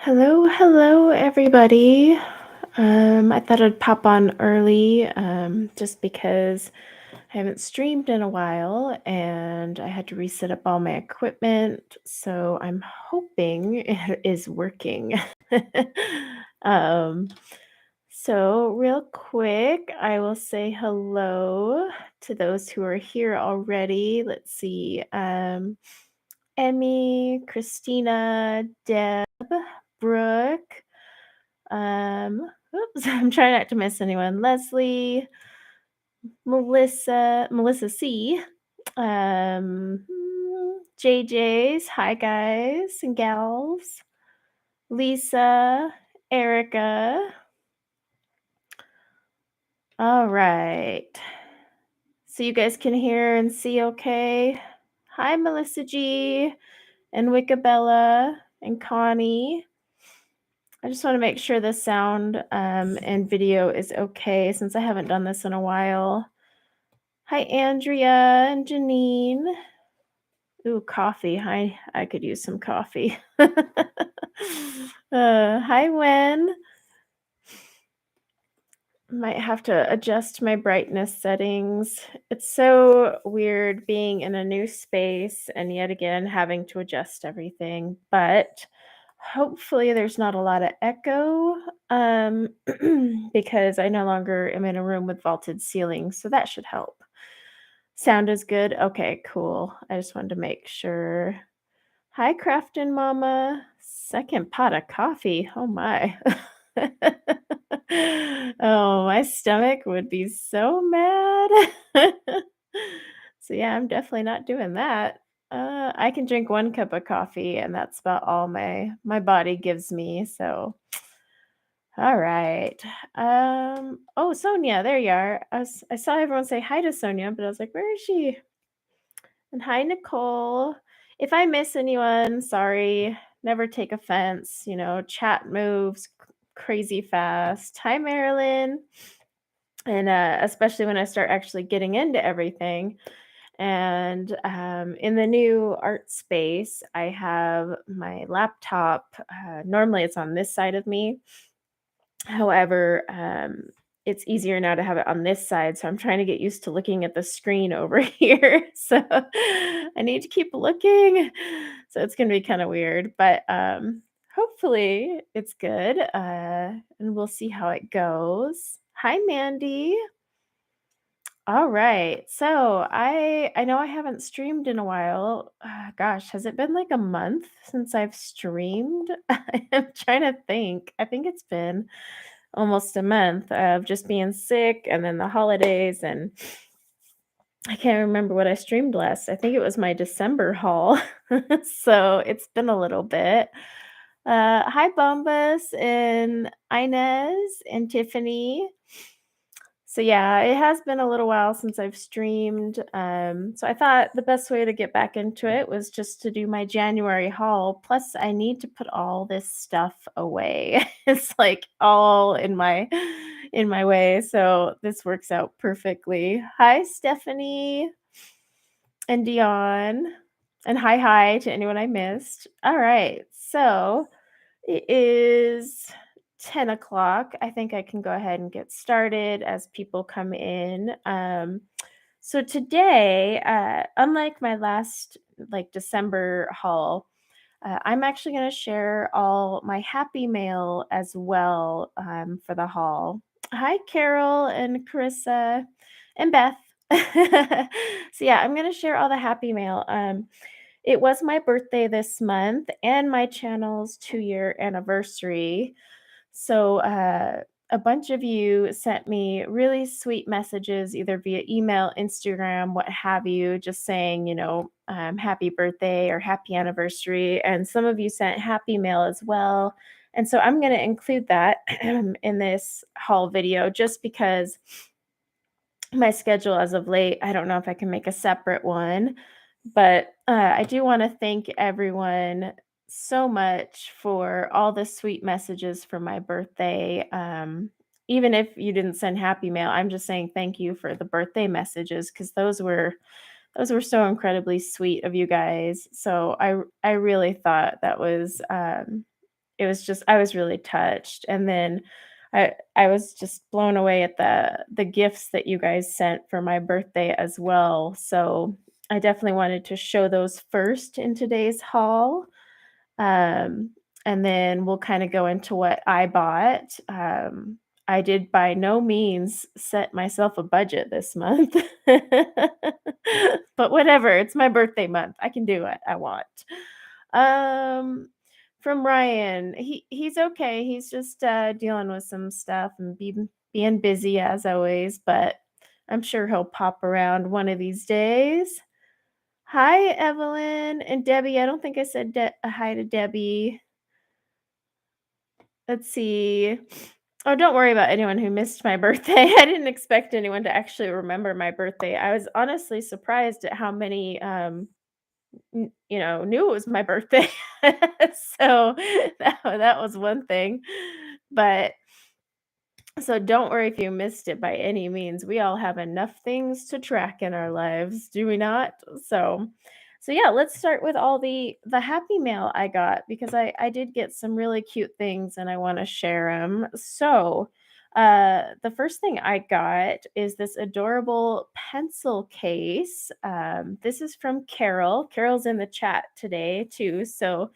Hello, everybody. I thought I'd pop on early, just because I haven't streamed in a while and I had to reset up all my equipment, so I'm hoping it is working. Um, so real quick, I will say hello to those who are here already. Let's see. Emmy, Christina, Deb, Brooke, oops, I'm trying not to miss anyone. Leslie, Melissa C, JJ's, hi guys and gals, Lisa, Erica. All right. So you guys can hear and see okay? Hi, Melissa G and Wickabella and Connie. I just want to make sure the sound and video is okay since I haven't done this in a while. Hi, Andrea and Janine. Ooh, coffee. I could use some coffee. Hi, Wen. Might have to adjust my brightness settings. It's so weird being in a new space and yet again having to adjust everything, but hopefully there's not a lot of echo because I no longer am in a room with vaulted ceilings, so that should help. Sound is good? Okay, cool. I just wanted to make sure. Hi, Crafton Mama. Second pot of coffee. Oh my. Oh, my stomach would be so mad. So yeah, I'm definitely not doing that. I can drink 1 cup of coffee, and that's about all my body gives me, so all right. Oh, Sonia, there you are. I saw everyone say hi to Sonia, but I was like, "Where is she?" And hi, Nicole. If I miss anyone, sorry. Never take offense. Chat moves crazy fast. Hi, Marilyn. And especially when I start actually getting into everything. And in the new art space, I have my laptop. Normally, it's on this side of me. However, it's easier now to have it on this side, so I'm trying to get used to looking at the screen over here. So I need to keep looking. So it's gonna be kinda weird, but, hopefully it's good, and we'll see how it goes. Hi, Mandy. All right. So I know I haven't streamed in a while. Gosh, has it been like a month since I've streamed? I'm trying to think. I think it's been almost a month of just being sick and then the holidays, and I can't remember what I streamed last. I think it was my December haul. So it's been a little bit. Hi, Bombas and Inez and Tiffany. So yeah, it has been a little while since I've streamed. So I thought the best way to get back into it was just to do my January haul. Plus, I need to put all this stuff away. It's like all in my way. So this works out perfectly. Hi, Stephanie and Dion. And hi to anyone I missed. All right. So it is 10 o'clock. I think I can go ahead and get started as people come in. So today, unlike my last December haul, I'm actually going to share all my happy mail as well for the haul. Hi, Carol and Carissa and Beth. So yeah, I'm going to share all the happy mail. It was my birthday this month and my channel's 2-year anniversary. So, a bunch of you sent me really sweet messages, either via email, Instagram, what have you, just saying, happy birthday or happy anniversary. And some of you sent happy mail as well. And so I'm going to include that in this haul video just because my schedule as of late, I don't know if I can make a separate one, but I do want to thank everyone so much for all the sweet messages for my birthday. Even if you didn't send happy mail, I'm just saying thank you for the birthday messages because those were so incredibly sweet of you guys. So I really thought that was it was just I was really touched, and then I was just blown away at the gifts that you guys sent for my birthday as well, so I definitely wanted to show those first in today's haul, um, and then we'll kinda go into what I bought. I did by no means set myself a budget this month. But whatever, it's my birthday month. I can do what I want. Um, from Ryan, he's okay. He's just, dealing with some stuff and being busy as always, but I'm sure he'll pop around one of these days. Hi, Evelyn and Debbie. I don't think I said hi to Debbie. Let's see. Oh, don't worry about anyone who missed my birthday. I didn't expect anyone to actually remember my birthday. I was honestly surprised at how many knew it was my birthday. So that was one thing. But so don't worry if you missed it by any means. We all have enough things to track in our lives, do we not? So yeah, let's start with all the happy mail I got because I did get some really cute things and I want to share them. So, the first thing I got is this adorable pencil case. This is from Carol. Carol's in the chat today too. So,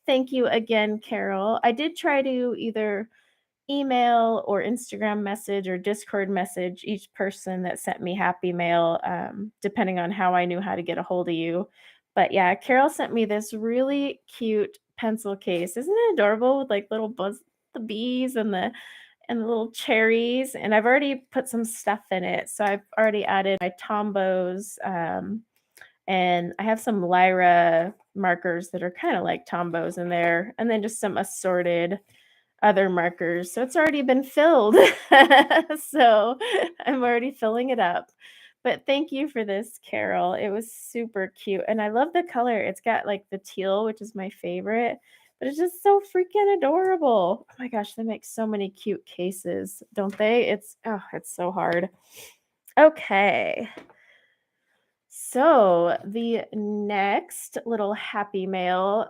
thank you again, Carol. I did try to either email or Instagram message or Discord message each person that sent me happy mail, depending on how I knew how to get a hold of you. But yeah, Carol sent me this really cute pencil case. Isn't it adorable with like little the bees and the little cherries? And I've already put some stuff in it. So I've already added my Tombos, and I have some Lyra markers that are kind of like Tombos in there, and then just some assorted other markers. So it's already been filled. So I'm already filling it up. But thank you for this, Carol. It was super cute. And I love the color. It's got like the teal, which is my favorite, but it's just so freaking adorable. Oh my gosh, they make so many cute cases, don't they? It's so hard. Okay. So the next little happy mail,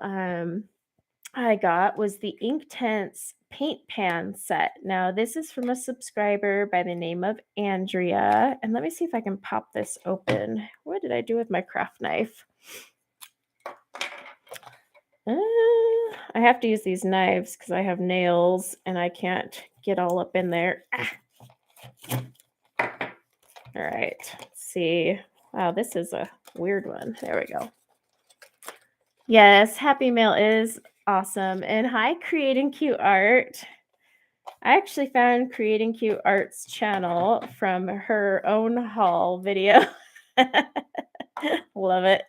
I got was the Inktense paint pan set. Now, this is from a subscriber by the name of Andrea. And let me see if I can pop this open. What did I do with my craft knife? I have to use these knives because I have nails and I can't get all up in there. All right, let's see. Wow, this is a weird one. There we go. Yes, Happy Mail is awesome. And hi, Creating Cute Art. I actually found Creating Cute Art's channel from her own haul video. Love it.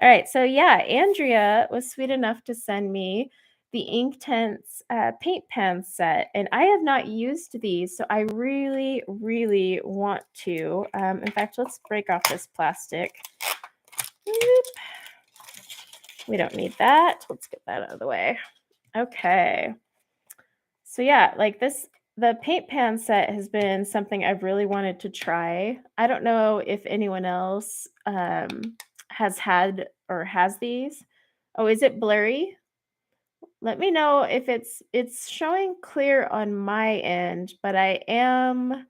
All right, so yeah, Andrea was sweet enough to send me the Inktense paint pan set, and I have not used these, so I really, really want to. In fact, let's break off this plastic. Whoop. We don't need that. Let's get that out of the way. Okay. So yeah, like the paint pan set has been something I've really wanted to try. I don't know if anyone else has had or has these. Oh, is it blurry? Let me know if it's showing clear on my end, but I am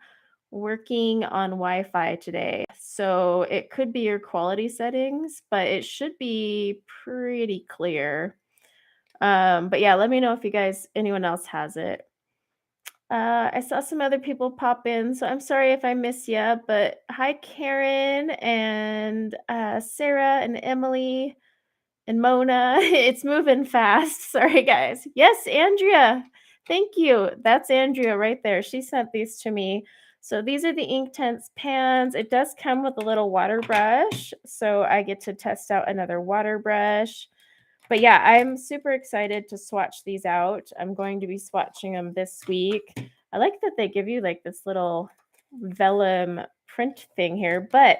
working on Wi-Fi today. So it could be your quality settings, but it should be pretty clear. But yeah, let me know if anyone else has it. I saw some other people pop in, so I'm sorry if I miss you, but hi, Karen and Sarah and Emily and Mona. It's moving fast. Sorry, guys. Yes, Andrea. Thank you. That's Andrea right there. She sent these to me. So these are the Inktense pans. It does come with a little water brush, so I get to test out another water brush. But yeah, I'm super excited to swatch these out. I'm going to be swatching them this week. I like that they give you like this little vellum print thing here, but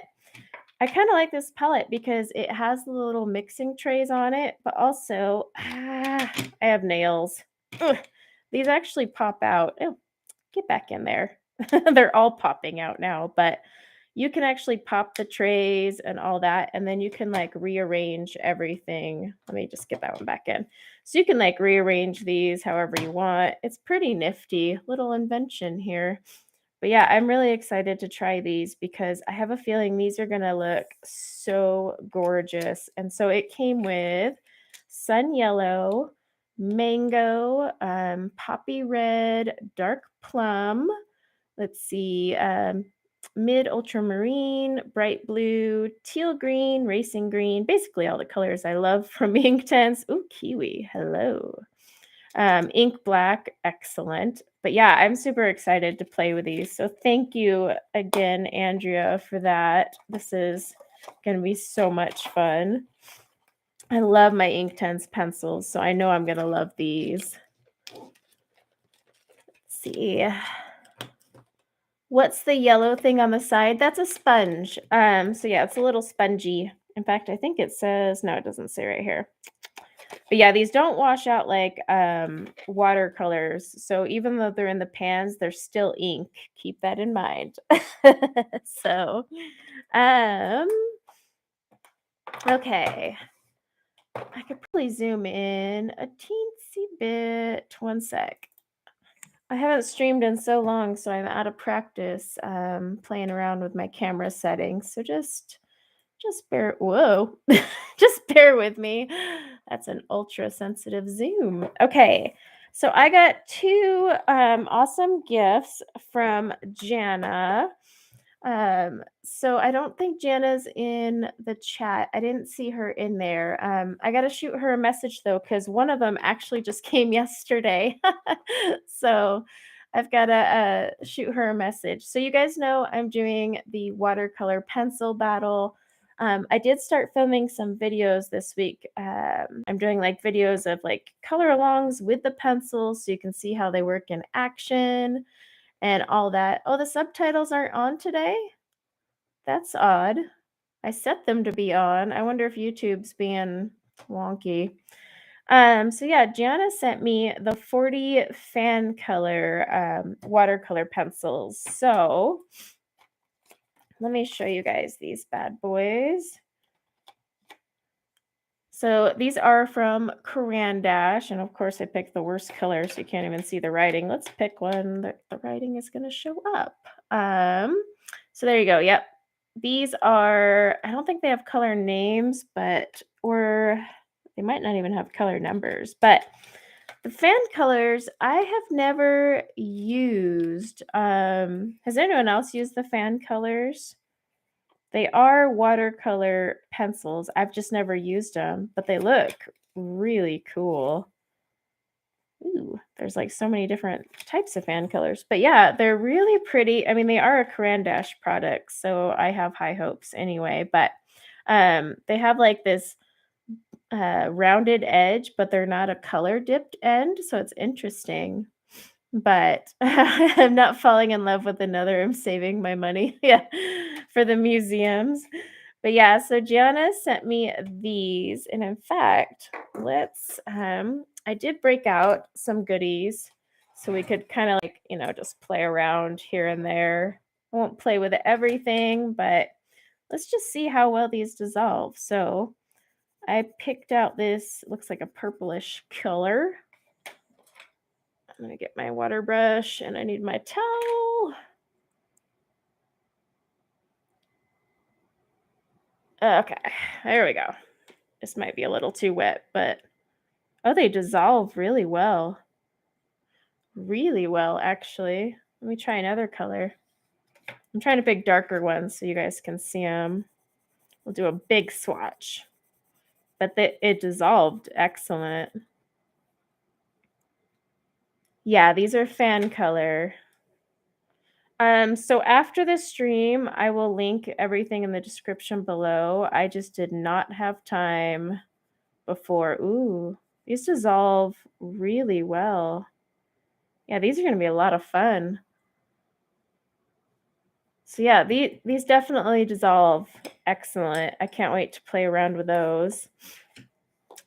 I kind of like this palette because it has the little mixing trays on it, but also I have nails. Ugh, these actually pop out. Oh, get back in there. They're all popping out now, but you can actually pop the trays and all that, and then you can like rearrange everything. Let me just get that one back in. So you can like rearrange these however you want. It's pretty nifty little invention here. But yeah, I'm really excited to try these because I have a feeling these are going to look so gorgeous. And so it came with sun yellow, mango, poppy red, dark plum. Let's see, mid ultramarine, bright blue, teal green, racing green, basically all the colors I love from Inktense. Ooh, kiwi. Hello. Ink black, excellent. But yeah, I'm super excited to play with these. So thank you again, Andrea, for that. This is going to be so much fun. I love my Inktense pencils, so I know I'm going to love these. Let's see. What's the yellow thing on the side? That's a sponge. So yeah, it's a little spongy. In fact, I think it says, no, it doesn't say right here. But yeah, these don't wash out like watercolors. So even though they're in the pans, they're still ink. Keep that in mind. So, okay. I could probably zoom in a teensy bit. One sec. I haven't streamed in so long, so I'm out of practice playing around with my camera settings. So just bear, whoa, just bear with me. That's an ultra sensitive zoom. Okay, so I got two awesome gifts from Jana. So I don't think Jana's in the chat. I didn't see her in there. I got to shoot her a message though, because one of them actually just came yesterday. So I've got to shoot her a message. So you guys know I'm doing the watercolor pencil battle. I did start filming some videos this week. I'm doing like videos of like color alongs with the pencils so you can see how they work in action and all that. Oh, the subtitles aren't on today? That's odd. I set them to be on. I wonder if YouTube's being wonky. So yeah, Gianna sent me the 40 fan color watercolor pencils. So let me show you guys these bad boys. So these are from Caran Dash, and of course I picked the worst color so you can't even see the writing. Let's pick one that the writing is going to show up. So there you go. Yep. These are, I don't think they have color names, or they might not even have color numbers, but the fan colors I have never used. Has anyone else used the fan colors? They are watercolor pencils. I've just never used them, but they look really cool. Ooh, there's like so many different types of fan colors. But yeah, they're really pretty. I mean, they are a Caran Dash product, so I have high hopes anyway. But they have like this rounded edge, but they're not a color dipped end, so it's interesting. But I'm not falling in love with another. I'm saving my money, yeah, for the museums. But yeah, so Gianna sent me these, and in fact, let's I did break out some goodies so we could kind of like, just play around here and there. I won't play with everything, but let's just see how well these dissolve. So I picked out this, looks like a purplish color. I'm going to get my water brush and I need my towel. Okay, there we go. This might be a little too wet, but oh, they dissolve really well. Really well, actually. Let me try another color. I'm trying to pick darker ones so you guys can see them. We'll do a big swatch. But it dissolved excellent. Yeah, these are fan color. So after the stream, I will link everything in the description below. I just did not have time before. Ooh, these dissolve really well. Yeah, these are going to be a lot of fun. So yeah, these definitely dissolve excellent. I can't wait to play around with those.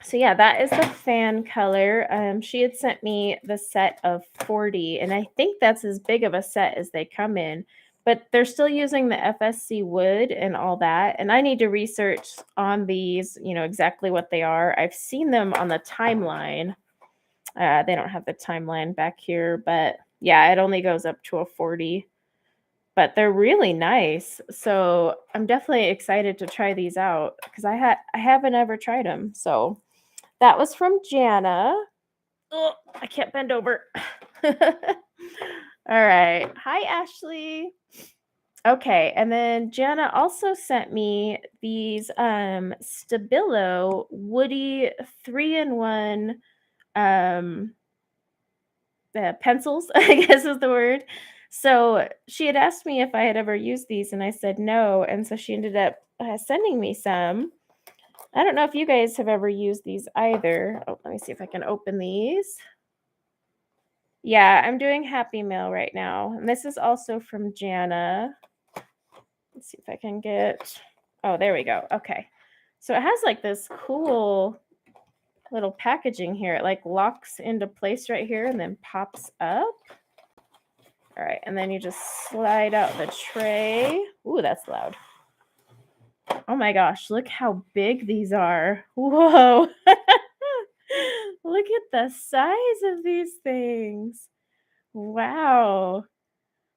So yeah, that is the fan color. She had sent me the set of 40, and I think that's as big of a set as they come in. but they're still using the FSC wood and all that. And I need to research on these, exactly what they are. I've seen them on the timeline. They don't have the timeline back here, but yeah, it only goes up to a 40. But they're really nice. So I'm definitely excited to try these out because I haven't ever tried them. So that was from Jana. Oh, I can't bend over. All right. Hi, Ashley. Okay, and then Jana also sent me these Stabilo Woody 3-in-1 pencils, I guess is the word. So she had asked me if I had ever used these, and I said no. And so she ended up sending me some. I don't know if you guys have ever used these either. Oh, let me see if I can open these. Yeah, I'm doing Happy Mail right now. And this is also from Jana. Let's see if I can get. Oh, there we go. Okay. So it has like this cool little packaging here. It like locks into place right here and then pops up. All right, and then you just slide out the tray. Ooh, that's loud. Oh my gosh, look how big these are. Whoa. Look at the size of these things. Wow.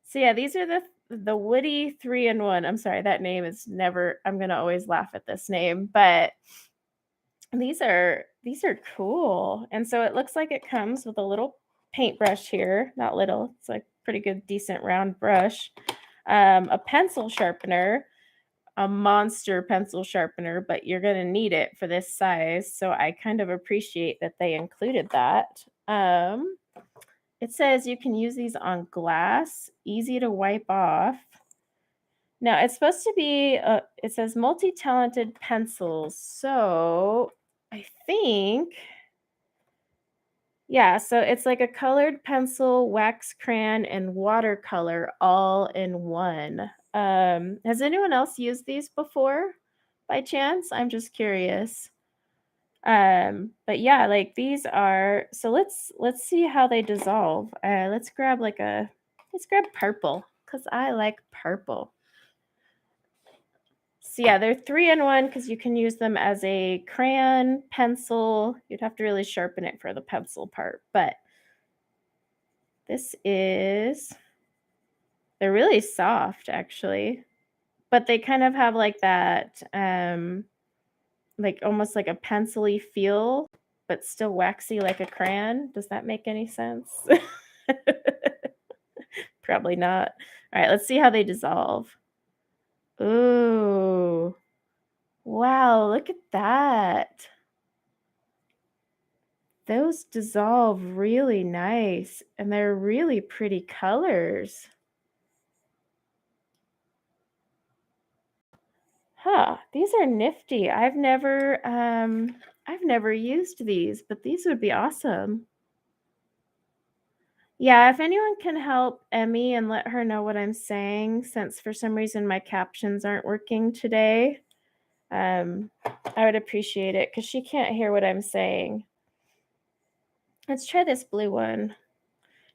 So yeah, these are the Woody 3-in-1. I'm sorry, that name is never, I'm gonna always laugh at this name, but these are cool. And so it looks like it comes with a little paintbrush here. Not little, it's like pretty good, decent round brush. A pencil sharpener, a monster pencil sharpener, but you're going to need it for this size. So I kind of appreciate that they included that. It says you can use these on glass, easy to wipe off. Now it's supposed to be, it says multi-talented pencils. So I think, yeah, so it's like a colored pencil, wax crayon, and watercolor all in one. Has anyone else used these before by chance? I'm just curious. But yeah, like these are, so let's see how they dissolve. Let's grab purple because I like purple. So yeah, they're 3-in-1 because you can use them as a crayon, pencil. You'd have to really sharpen it for the pencil part, but they're really soft actually, but they kind of have like that, like almost like a pencil-y feel, but still waxy like a crayon. Does that make any sense? Probably not. All right, let's see how they dissolve. Ooh. Wow, look at that. Those dissolve really nice, and they're really pretty colors. Huh, these are nifty. I've never used these, but these would be awesome. Yeah, if anyone can help Emmy and let her know what I'm saying, since for some reason my captions aren't working today, I would appreciate it because she can't hear what I'm saying. Let's try this blue one.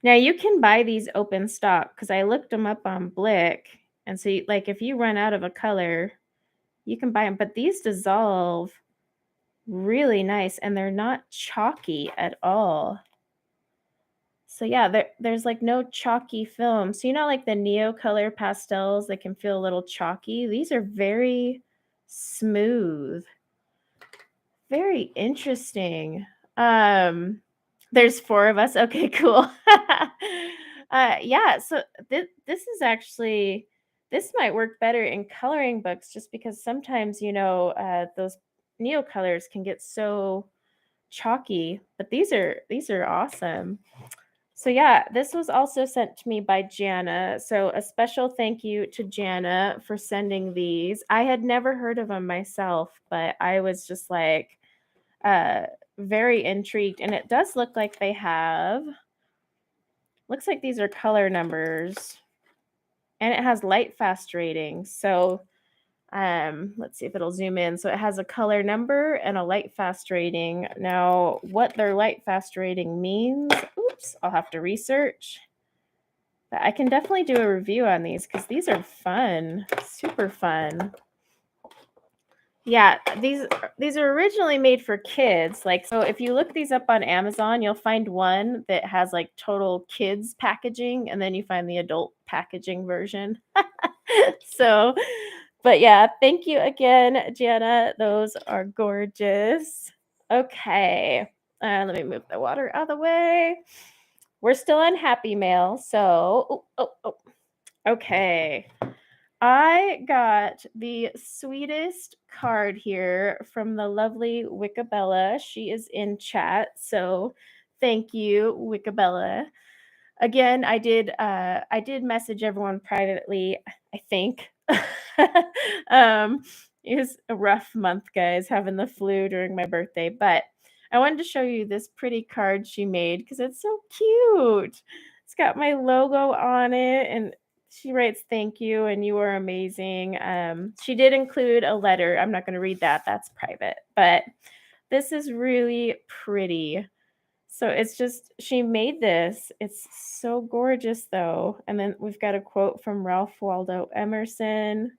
Now you can buy these open stock because I looked them up on Blick, and so like if you run out of a color, you can buy them. But these dissolve really nice, and they're not chalky at all. So yeah, there's like no chalky film. So like the Neo Color pastels, they can feel a little chalky. These are very smooth. Very interesting. There's 4 of us. Okay, cool. Yeah, so this is actually, this might work better in coloring books just because sometimes, those Neo colors can get so chalky, but these are awesome. So yeah, this was also sent to me by Jana. So a special thank you to Jana for sending these. I had never heard of them myself, but I was just like very intrigued. And it does look like they have, looks like these are color numbers. And it has light fast ratings. So let's see if it'll zoom in. So it has a color number and a light fast rating. Now, what their light fast rating means, oops, I'll have to research. But I can definitely do a review on these because these are fun, super fun. Yeah, these are originally made for kids. Like, so if you look these up on Amazon, you'll find one that has like total kids packaging, and then you find the adult packaging version. So, but yeah, thank you again, Jana. Those are gorgeous. Okay, let me move the water out of the way. We're still on Happy Mail, so okay. I got the sweetest card here from the lovely Wickabella. She is in chat, so thank you, Wickabella. Again, I did message everyone privately, I think. um, it was a rough month, guys, having the flu during my birthday, but I wanted to show you this pretty card she made because it's so cute. It's got my logo on it, and she writes thank you and you are amazing. She did include a letter. I'm not going to read that. That's private. But this is really pretty. So it's just she made this. It's so gorgeous though. And then we've got a quote from Ralph Waldo Emerson.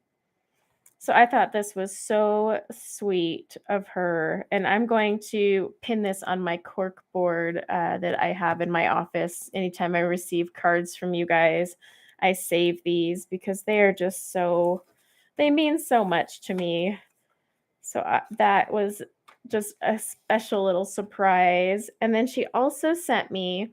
So I thought this was so sweet of her, and I'm going to pin this on my cork board that I have in my office. Anytime I receive cards from you guys, I save these because they are just so, they mean so much to me. So that was just a special little surprise. And then she also sent me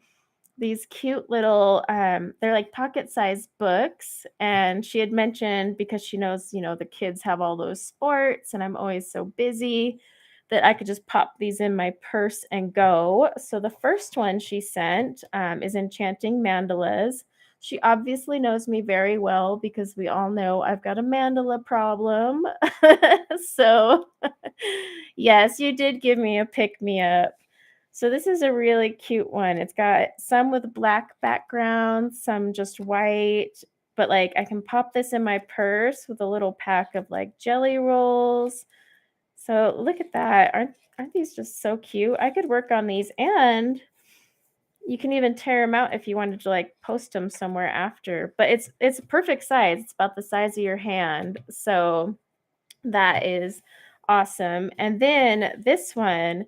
these cute little they're like pocket-sized books, and she had mentioned because she knows, you know, the kids have all those sports and I'm always so busy that I could just pop these in my purse and go. So the first one she sent is Enchanting Mandalas. She obviously knows me very well because we all know I've got a mandala problem. So yes, you did give me a pick me up. So this is a really cute one. It's got some with black backgrounds, some just white, but like I can pop this in my purse with a little pack of like jelly rolls. So look at that. Aren't these just so cute? I could work on these, and you can even tear them out if you wanted to like post them somewhere after. But it's a perfect size. It's about the size of your hand. So that is awesome. And then this one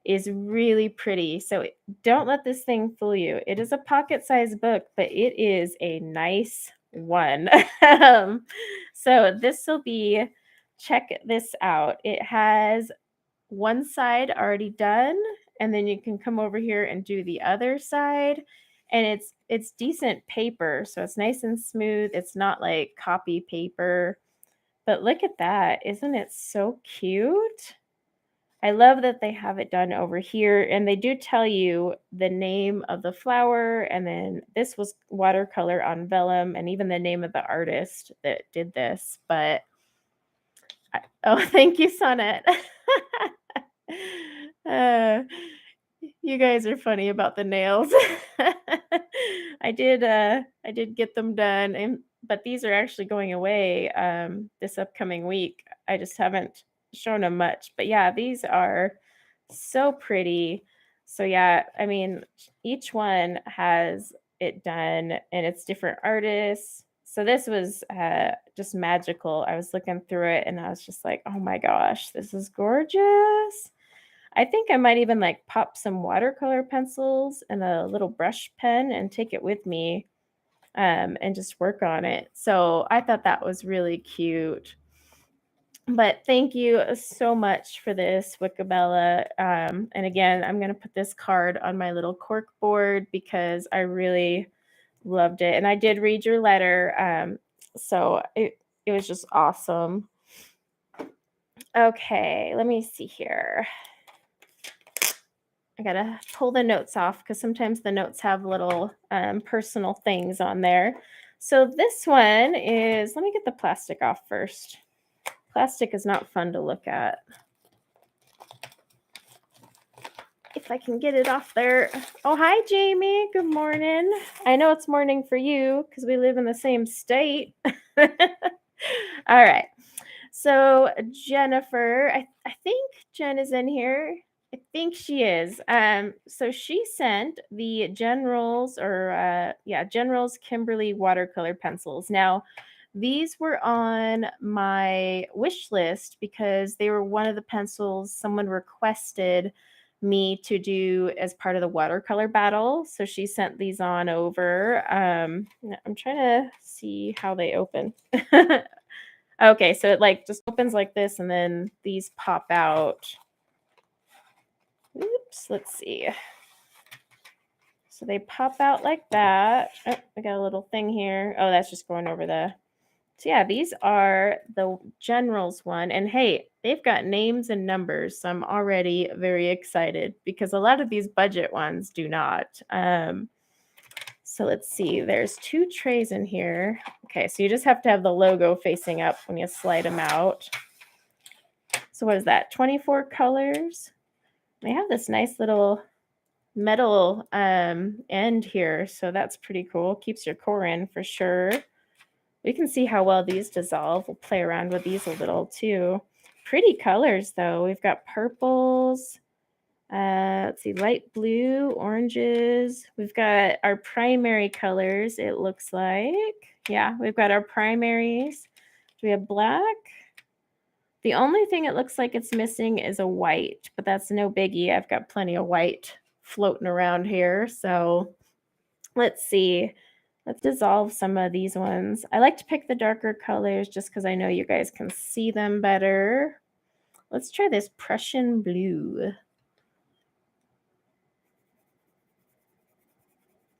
is really pretty. So don't let this thing fool you. It is a pocket-sized book, but it is a nice one. So this will be, check this out. It has one side already done, and then you can come over here and do the other side. And it's decent paper, so it's nice and smooth. It's not like copy paper. But look at that. Isn't it so cute? I love that they have it done over here, and they do tell you the name of the flower, and then this was watercolor on vellum, and even the name of the artist that did this. But oh, thank you, Sonnet. uh, you guys are funny about the nails. I did get them done, and but these are actually going away this upcoming week. I just haven't shown them much. But yeah, these are so pretty. So yeah, I mean, each one has it done and it's different artists. So this was just magical. I was looking through it and I was just like, oh my gosh, this is gorgeous. I think I might even like pop some watercolor pencils and a little brush pen and take it with me and just work on it. So I thought that was really cute. But thank you so much for this, Wickabella. And again, I'm going to put this card on my little cork board because I really loved it. And I did read your letter. So it was just awesome. Okay, let me see here. I gotta pull the notes off because sometimes the notes have little personal things on there. So this one is, let me get the plastic off first. Plastic is not fun to look at. If I can get it off there. Oh, hi, Jamie. Good morning. I know it's morning for you because we live in the same state. All right. So Jennifer, I think Jen is in here. I think she is. So she sent the Generals or yeah, Generals Kimberly watercolor pencils. Now, these were on my wish list because they were one of the pencils someone requested me to do as part of the watercolor battle. So she sent these on over. I'm trying to see how they open. Okay, so it like just opens like this and then these pop out. Oops, let's see. So they pop out like that. Oh, I got a little thing here. Oh, that's just going over the. So yeah, these are the Generals one. And hey, they've got names and numbers. So I'm already very excited because a lot of these budget ones do not. So let's see. There's 2 trays in here. Okay, so you just have to have the logo facing up when you slide them out. So what is that? 24 colors. They have this nice little metal end here, so that's pretty cool. Keeps your core in for sure. We can see how well these dissolve. We'll play around with these a little too. Pretty colors though. We've got purples, let's see, light blue, oranges. We've got our primary colors, it looks like. Yeah, we've got our primaries. Do we have black? The only thing it looks like it's missing is a white, but that's no biggie. I've got plenty of white floating around here. So let's see. Let's dissolve some of these ones. I like to pick the darker colors just because I know you guys can see them better. Let's try this Prussian blue.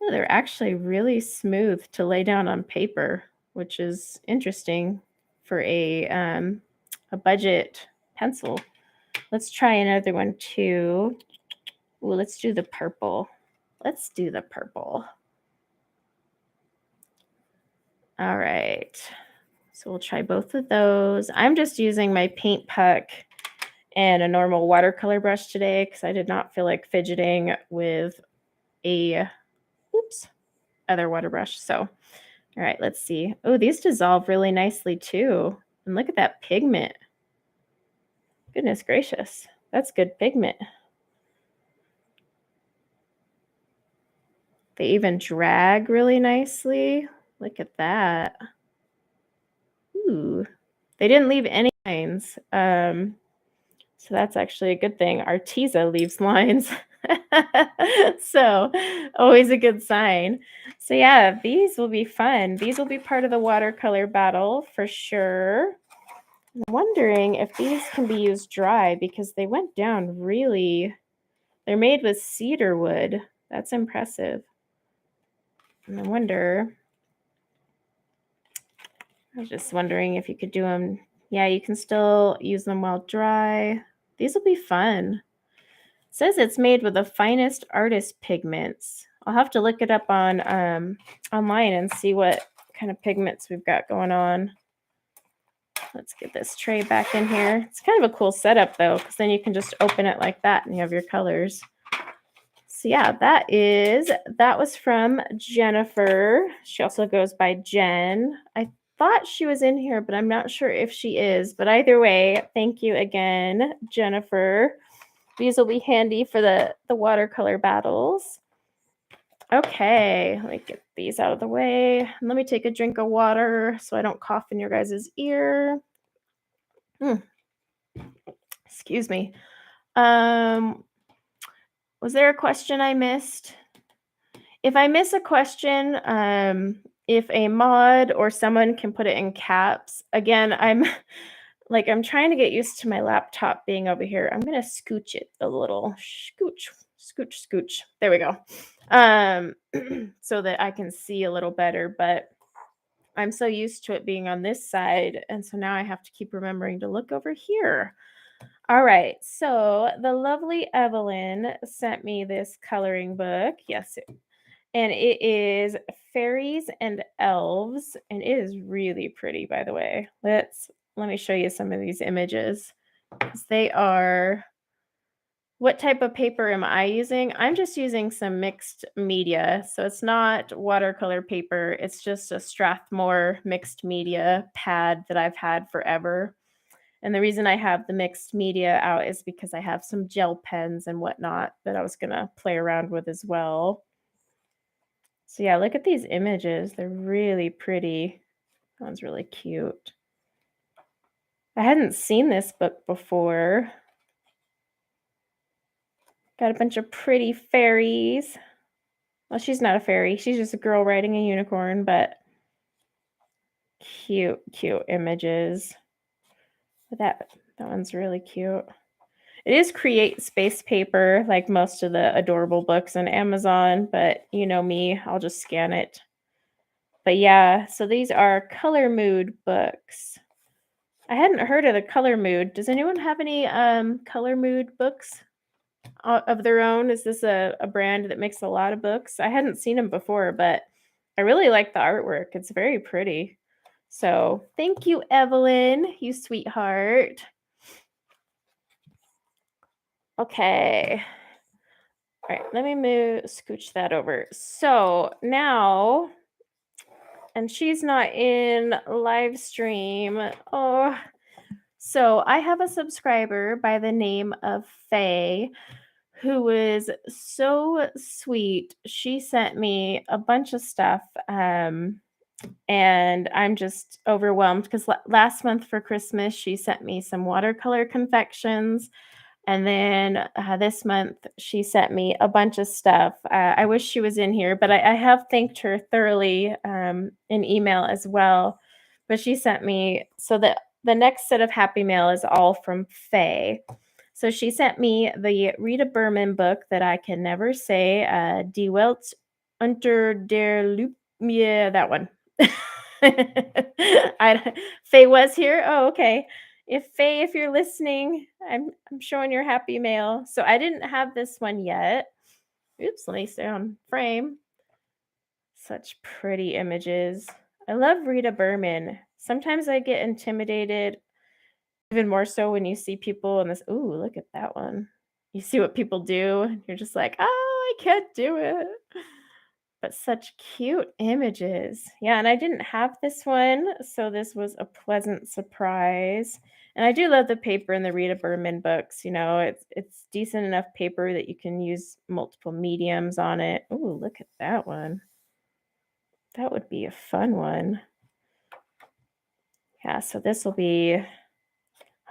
Oh, they're actually really smooth to lay down on paper, which is interesting for a budget pencil. Let's try another one too. Well, let's do the purple. Let's do the purple. All right. So we'll try both of those. I'm just using my paint puck and a normal watercolor brush today because I did not feel like fidgeting with a other water brush. So, all right, let's see. Oh, these dissolve really nicely too. And look at that pigment. Goodness gracious. That's good pigment. They even drag really nicely. Look at that. Ooh, they didn't leave any lines. So that's actually a good thing. Arteza leaves lines. So always a good sign. So yeah, these will be fun. These will be part of the watercolor battle for sure. I'm wondering if these can be used dry because they went down really. They're made with cedar wood. That's impressive. And I wonder. I was just wondering if you could do them. Yeah, you can still use them while dry. These will be fun. It says it's made with the finest artist pigments. I'll have to look it up on online and see what kind of pigments we've got going on. Let's get this tray back in here. It's kind of a cool setup though, because then you can just open it like that and you have your colors. So yeah, that was from Jennifer. She also goes by Jen. I thought she was in here, but I'm not sure if she is. But either way, thank you again, Jennifer. These will be handy for the watercolor battles. Okay, let me get these out of the way. Let me take a drink of water so I don't cough in your guys' ear. Excuse me. Was there a question I missed? If I miss a question, if a mod or someone can put it in caps, again, I'm trying to get used to my laptop being over here. I'm gonna scooch it a little. Scooch, scooch, scooch. There we go. So that I can see a little better, but I'm so used to it being on this side, and so now I have to keep remembering to look over here. All right, so the lovely Evelyn sent me this coloring book. Yes, and it is Fairies and Elves, and it is really pretty, by the way. Let me show you some of these images. They are. What type of paper am I using? I'm just using some mixed media. So it's not watercolor paper. It's just a Strathmore mixed media pad that I've had forever. And the reason I have the mixed media out is because I have some gel pens and whatnot that I was gonna play around with as well. So yeah, look at these images. They're really pretty. That one's really cute. I hadn't seen this book before. Got a bunch of pretty fairies. Well, she's not a fairy. She's just a girl riding a unicorn, but cute, cute images. That one's really cute. It is Create Space paper, like most of the adorable books on Amazon, but you know me, I'll just scan it. But yeah, so these are Color Mood books. I hadn't heard of the Color Mood. Does anyone have any Color Mood books of their own? Is this a brand that makes a lot of books? I hadn't seen them before, but I really like the artwork. It's very pretty. So thank you, Evelyn, you sweetheart. Okay. All right, let me scooch that over. So now, and she's not in live stream. Oh, so I have a subscriber by the name of Faye who was so sweet. She sent me a bunch of stuff. And I'm just overwhelmed because last month for Christmas, she sent me some watercolor confections. And then this month, she sent me a bunch of stuff. I wish she was in here, but I have thanked her thoroughly in email as well. But she sent me, so that the next set of Happy Mail is all from Faye. So she sent me the Rita Berman book that I can never say, Die Welt unter der Lupe. Yeah, that one. Faye was here. Oh, okay. If Faye, if you're listening, I'm showing your Happy Mail. So I didn't have this one yet. Oops, let me stay on frame. Such pretty images. I love Rita Berman. Sometimes I get intimidated, even more so when you see people in this. Ooh, look at that one. You see what people do, and you're just like, oh, I can't do it. But such cute images. Yeah, and I didn't have this one, so this was a pleasant surprise. And I do love the paper in the Rita Berman books. You know, it's decent enough paper that you can use multiple mediums on it. Ooh, look at that one. That would be a fun one. Yeah, so this will be,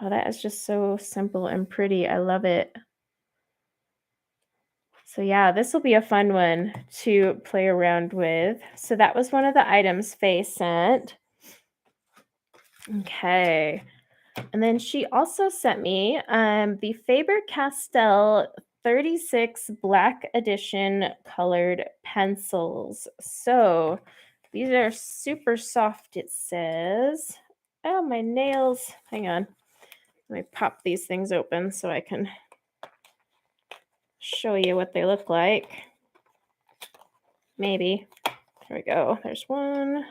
oh, that is just so simple and pretty. I love it. So yeah, this will be a fun one to play around with. So that was one of the items Faye sent. Okay. And then she also sent me the Faber-Castell 36 Black Edition colored pencils. So these are super soft, it says. Oh, my nails. Hang on. Let me pop these things open so I can show you what they look like. Maybe. There we go. There's one.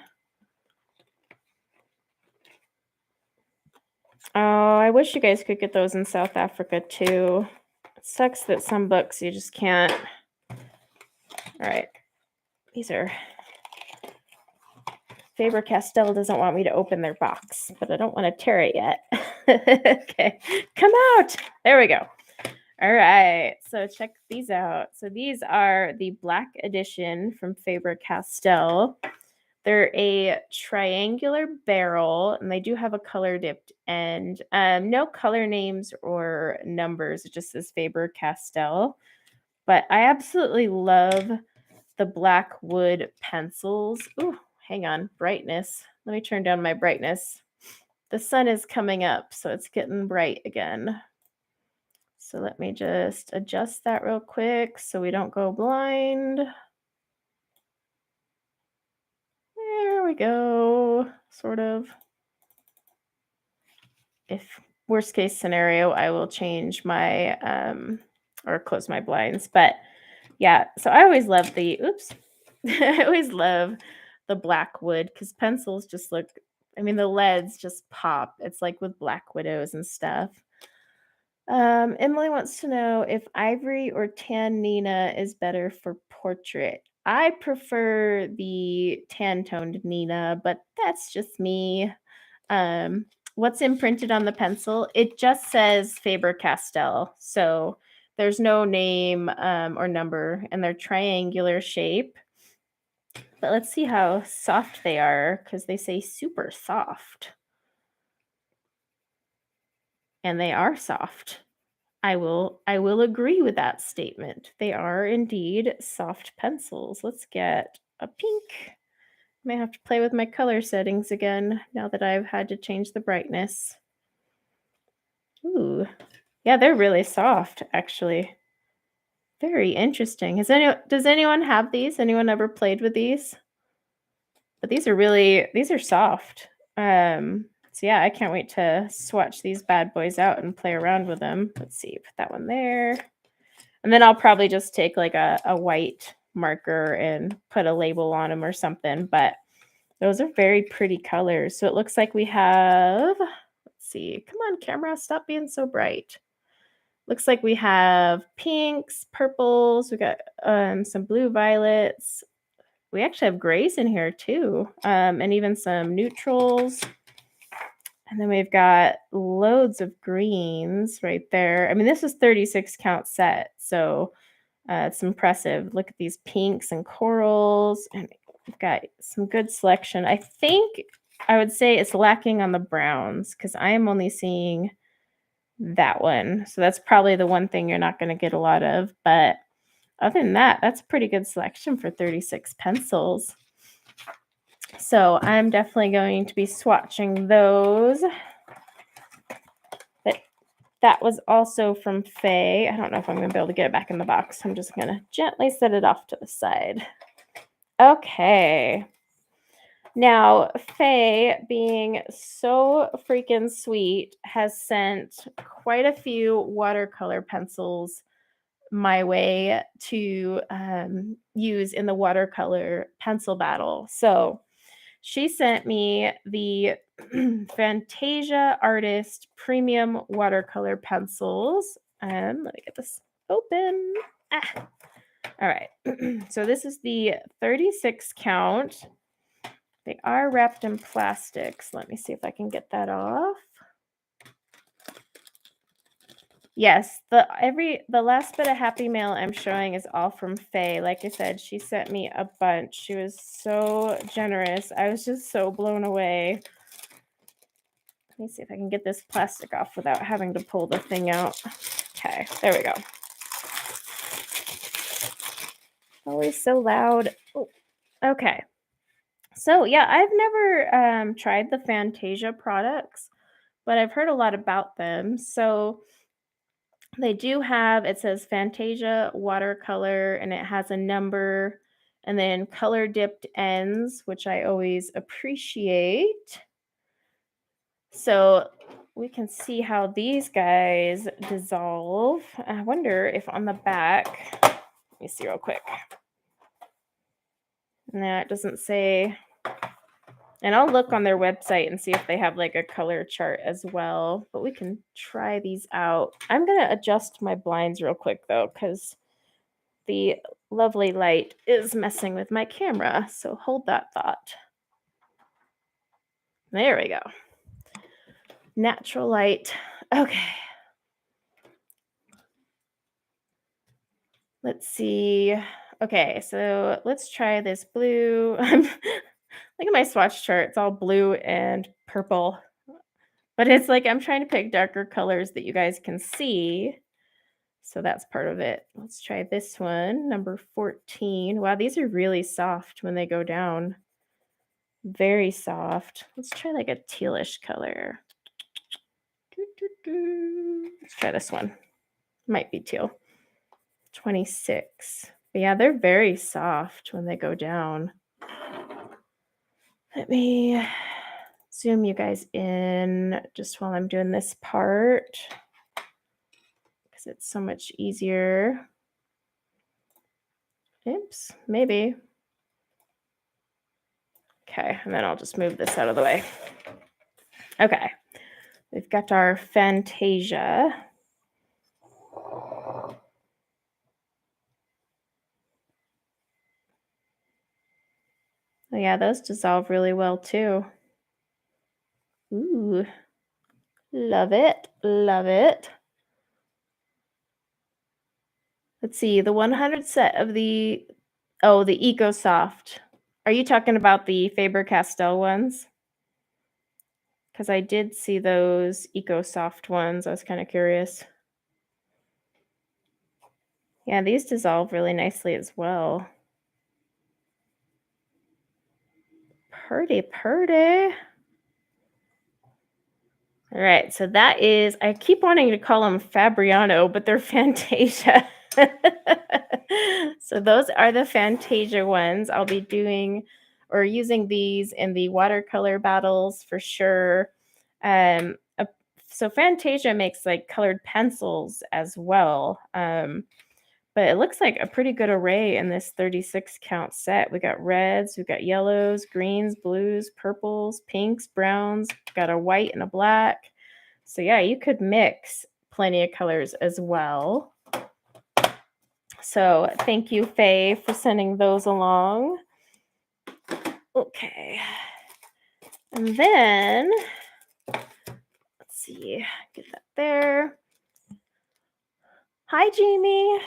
Oh, I wish you guys could get those in South Africa too. It sucks that some books you just can't. All right. These are Faber-Castell doesn't want me to open their box, but I don't want to tear it yet. Okay. Come out. There we go. All right. So check these out. So these are the Black Edition from Faber-Castell. They're a triangular barrel, and they do have a color dipped end. No color names or numbers. It just says Faber-Castell. But I absolutely love the black wood pencils. Ooh, hang on. Brightness. Let me turn down my brightness. The sun is coming up, so it's getting bright again. So let me just adjust that real quick so we don't go blind. There we go, sort of. If worst case scenario, I will change my, or close my blinds. But yeah, so I always love the, I always love the black wood because pencils just look, I mean, the leads just pop. It's like with Black Widows and stuff. Emily wants to know if ivory or tan Nina is better for portrait. I prefer the tan toned Nina, but that's just me. what's imprinted on the pencil? It just says FaberCastell. So there's no name or number, and they're triangular shape. But let's see how soft they are, because they say super soft. And they are soft. I will agree with that statement. They are indeed soft pencils. Let's get a pink. May have to play with my color settings again now that I've had to change the brightness. Ooh. Yeah, they're really soft, actually. Very interesting. Does anyone have these? Anyone ever played with these? But these are soft. So yeah, I can't wait to swatch these bad boys out and play around with them. Let's see, put that one there. And then I'll probably just take like a white marker and put a label on them or something. But those are very pretty colors. So it looks like we have, let's see, come on, camera, stop being so bright. Looks like we have pinks, purples, we got some blue violets. We actually have grays in here too, and even some neutrals. And then we've got loads of greens right there. I mean, this is 36 count set, so it's impressive. Look at these pinks and corals, and we've got some good selection. I think I would say it's lacking on the browns because I am only seeing that one. So that's probably the one thing you're not going to get a lot of. But other than that, that's a pretty good selection for 36 pencils. So I'm definitely going to be swatching those. But that was also from Faye. I don't know if I'm going to be able to get it back in the box. I'm just going to gently set it off to the side. Okay. Now, Faye, being so freaking sweet, has sent quite a few watercolor pencils my way to use in the watercolor pencil battle. So she sent me the Fantasia Artist Premium Watercolor Pencils. Let me get this open. All right. So this is the 36 count. They are wrapped in plastics. Let me see if I can get that off. Yes, the last bit of Happy Mail I'm showing is all from Faye. Like I said, she sent me a bunch. She was so generous. I was just so blown away. Let me see if I can get this plastic off without having to pull the thing out. Okay, there we go. Always so loud. Oh, okay. So yeah, I've never tried the Fantasia products, but I've heard a lot about them. So they do have, it says Fantasia watercolor, and it has a number and then color dipped ends, which I always appreciate. So we can see how these guys dissolve. I wonder if on the back, let me see real quick. No, it doesn't say. And I'll look on their website and see if they have like a color chart as well. But we can try these out. I'm going to adjust my blinds real quick though, because the lovely light is messing with my camera. So hold that thought. There we go. Natural light. Okay. Let's see. Okay, so let's try this blue. Look at my swatch chart. It's all blue and purple. But it's like I'm trying to pick darker colors that you guys can see. So that's part of it. Let's try this one, number 14. Wow, these are really soft when they go down. Very soft. Let's try like a tealish color. Let's try this one. Might be teal. 26. But yeah, they're very soft when they go down. Let me zoom you guys in just while I'm doing this part because it's so much easier. Oops, maybe. Okay, and then I'll just move this out of the way. Okay, we've got our Fantasia. Oh yeah, those dissolve really well too. Ooh, Love it, love it. Let's see, the 100 set of the EcoSoft. Are you talking about the Faber-Castell ones? Because I did see those EcoSoft ones. I was kind of curious. Yeah, these dissolve really nicely as well. Pretty, pretty. All right, so that is, I keep wanting to call them Fabriano, but they're Fantasia. So those are the Fantasia ones. I'll be doing or using these in the watercolor battles for sure. Uh, so Fantasia makes like colored pencils as well. But it looks like a pretty good array in this 36 count set. We got reds, we've got yellows, greens, blues, purples, pinks, browns, got a white and a black. So yeah, you could mix plenty of colors as well. So thank you, Faye, for sending those along. Okay. And then, let's see, get that there. Hi, Jamie.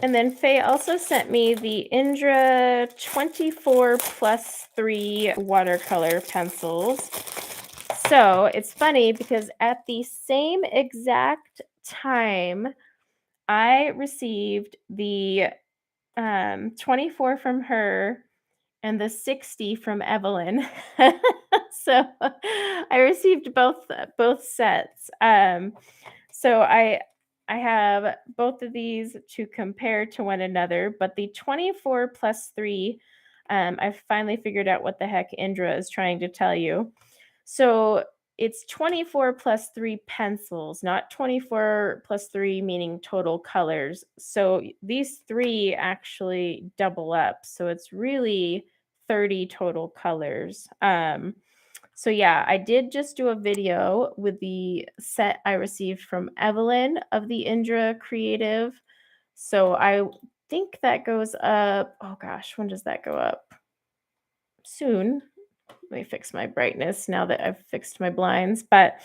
And then Faye also sent me the Indra 24+3 watercolor pencils. So it's funny because at the same exact time, I received the 24 from her and the 60 from Evelyn. So I received both sets. So I have both of these to compare to one another, but the 24+3, I finally figured out what the heck Indra is trying to tell you. So it's 24+3 pencils, not 24+3 meaning total colors. So these three actually double up. So it's really 30 total colors. So yeah, I did just do a video with the set I received from Evelyn of the Indra Creative. So I think that goes up. Oh gosh, when does that go up? Soon. Let me fix my brightness now that I've fixed my blinds. But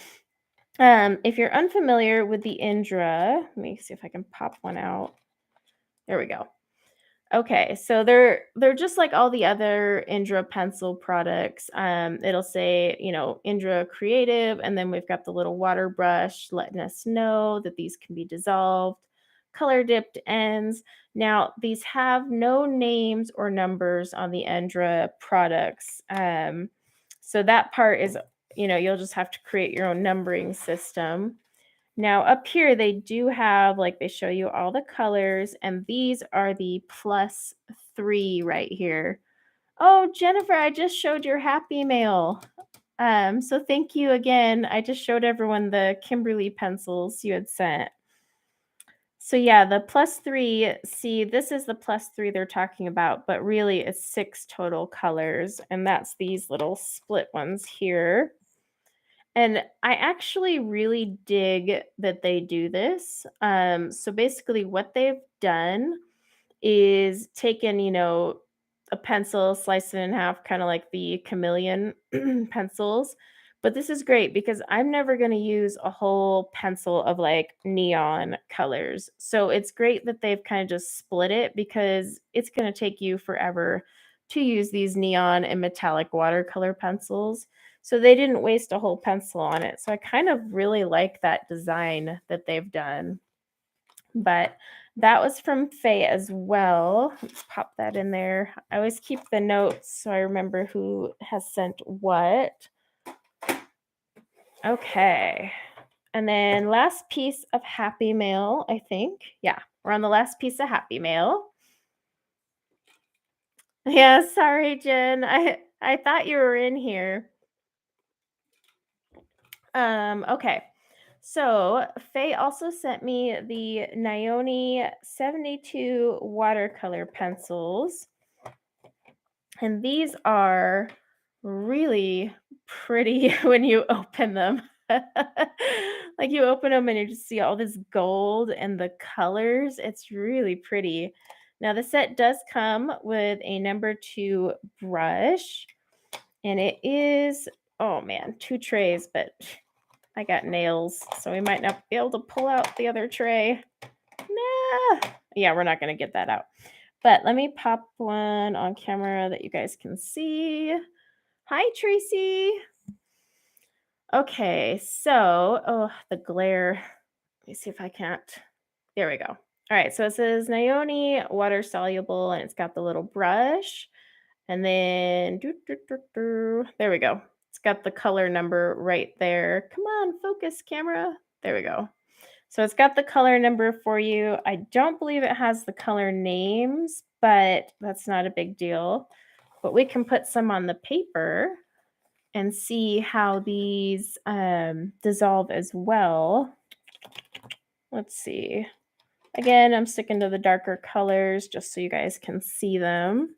if you're unfamiliar with the Indra, let me see if I can pop one out. There we go. Okay, so they're just like all the other Indra pencil products. It'll say, Indra Creative, and then we've got the little water brush letting us know that these can be dissolved, color dipped ends. Now, these have no names or numbers on the Indra products. So that part is, you'll just have to create your own numbering system. Now up here, they do have, like, they show you all the colors, and these are the +3 right here. Oh, Jennifer, I just showed your happy mail. So thank you again. I just showed everyone the Kimberly pencils you had sent. So yeah, the +3, see, this is the +3 they're talking about, but really it's 6 total colors, and that's these little split ones here. And I actually really dig that they do this. So basically, what they've done is taken, a pencil, slice it in half, kind of like the chameleon pencils. But this is great because I'm never going to use a whole pencil of like neon colors. So it's great that they've kind of just split it because it's going to take you forever to use these neon and metallic watercolor pencils. So they didn't waste a whole pencil on it. So I kind of really like that design that they've done. But that was from Faye as well. Let's pop that in there. I always keep the notes so I remember who has sent what. Okay. And then last piece of Happy Mail, I think. Yeah, we're on the last piece of Happy Mail. Yeah, sorry, Jen. I thought you were in here. Okay. So Faye also sent me the Nione 72 watercolor pencils. And these are really pretty when you open them. Like you open them and you just see all this gold and the colors. It's really pretty. Now the set does come with a number 2 brush, and it is, oh man, 2 trays, but I got nails, so we might not be able to pull out the other tray. Nah. Yeah, we're not going to get that out. But let me pop one on camera that you guys can see. Hi, Tracy. Okay, so, oh, the glare. Let me see if I can't. There we go. All right, so it says Nayoni water soluble, and it's got the little brush. And then, there we go. It's got the color number right there. Come on, focus, camera. There we go. So it's got the color number for you. I don't believe it has the color names, but that's not a big deal. But we can put some on the paper and see how these dissolve as well. Let's see. Again, I'm sticking to the darker colors just so you guys can see them.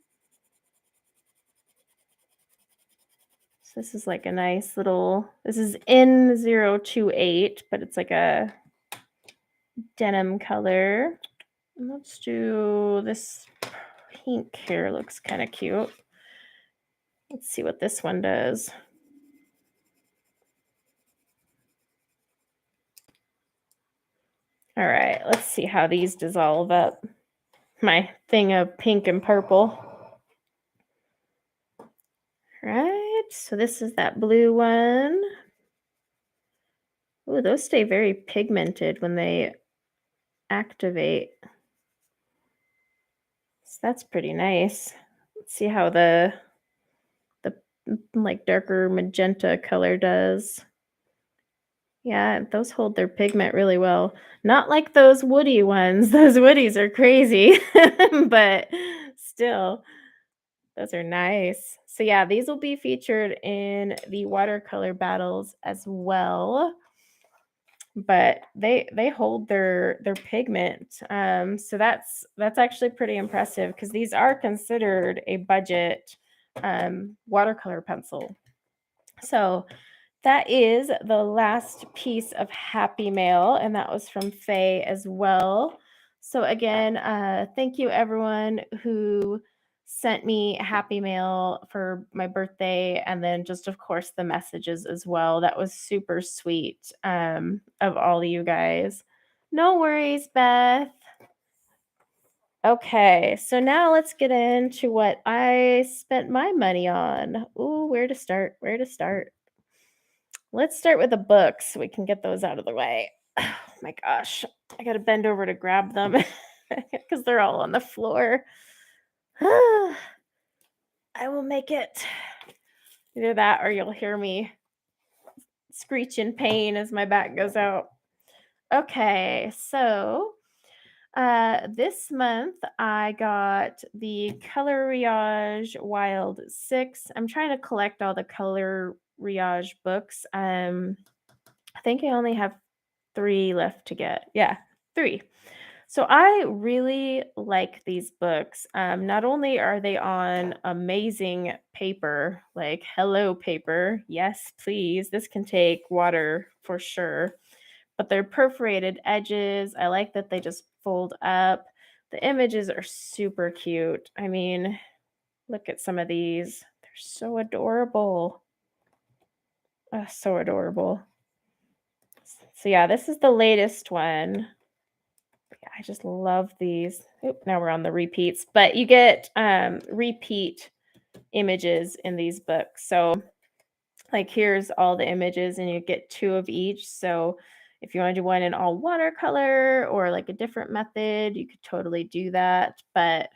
So this is like a nice little, this is N028, but it's like a denim color. And let's do this pink here, looks kind of cute. Let's see what this one does. All right, let's see how these dissolve up. My thing of pink and purple. Right, so this is that blue one. Oh, those stay very pigmented when they activate. So that's pretty nice. Let's see how the like darker magenta color does. Yeah, those hold their pigment really well. Not like those woody ones. Those woodies are crazy, but still, those are nice. So yeah, these will be featured in the watercolor battles as well. But they hold their pigment. So that's actually pretty impressive because these are considered a budget watercolor pencil. So that is the last piece of Happy Mail, and that was from Faye as well. So again, thank you everyone who sent me Happy Mail for my birthday, and then just of course the messages as well. That was super sweet of all of you guys. No worries, Beth. Okay, so now let's get into what I spent my money on. Ooh, where to start? Where to start? Let's start with the books so we can get those out of the way. Oh my gosh, I gotta bend over to grab them because they're all on the floor. I will make it. Either that or you'll hear me screech in pain as my back goes out. Okay, so this month I got the Colorriage Wild 6. I'm trying to collect all the Colorriage books. I think I only have 3 left to get. Yeah, 3. So I really like these books. Not only are they on amazing paper, like hello paper, yes, please. This can take water for sure. But they're perforated edges. I like that they just fold up. The images are super cute. I mean, look at some of these. They're so adorable. So adorable. So yeah, this is the latest one. I just love these. Oop, now we're on the repeats, but you get repeat images in these books. So like here's all the images and you get 2 of each. So if you want to do one in all watercolor or like a different method, you could totally do that. But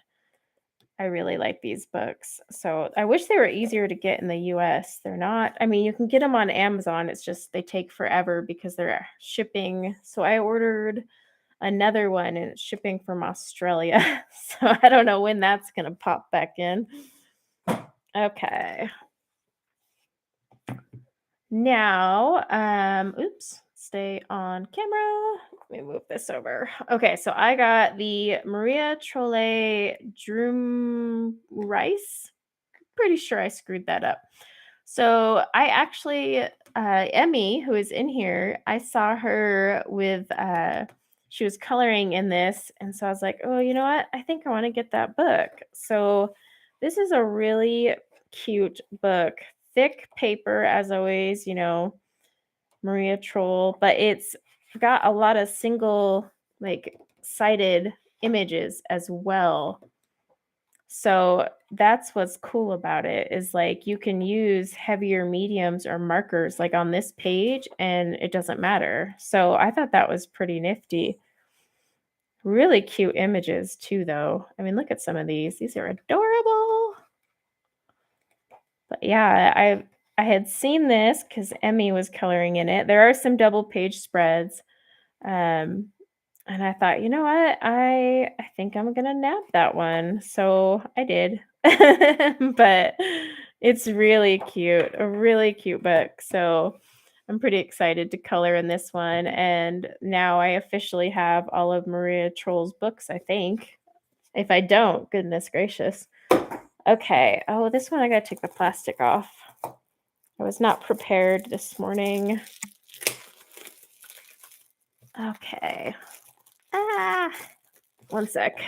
I really like these books. So I wish they were easier to get in the US. They're not. I mean, you can get them on Amazon. It's just they take forever because they're shipping. So I ordered another one and it's shipping from Australia. So I don't know when that's going to pop back in. Okay. Now, oops, stay on camera. Let me move this over. Okay, so I got the Maria Trolle Drum Rice. Pretty sure I screwed that up. So I actually, Emmy, who is in here, I saw her with, she was coloring in this. And so I was like, oh, you know what? I think I want to get that book. So this is a really cute book. Thick paper, as always, you know, Maria Troll, but it's got a lot of single, like, sided images as well. So that's what's cool about it is like you can use heavier mediums or markers like on this page and it doesn't matter. So I thought that was pretty nifty. Really cute images too, though. I mean, look at some of these. These are adorable. But yeah, I had seen this because Emmy was coloring in it. There are some double page spreads. Um, and I thought, you know what? I think I'm gonna nab that one. So I did. But it's really cute, a really cute book. So I'm pretty excited to color in this one. And now I officially have all of Maria Troll's books, I think. If I don't, goodness gracious. Okay. Oh, this one I gotta take the plastic off. I was not prepared this morning. Okay. Ah, one sec.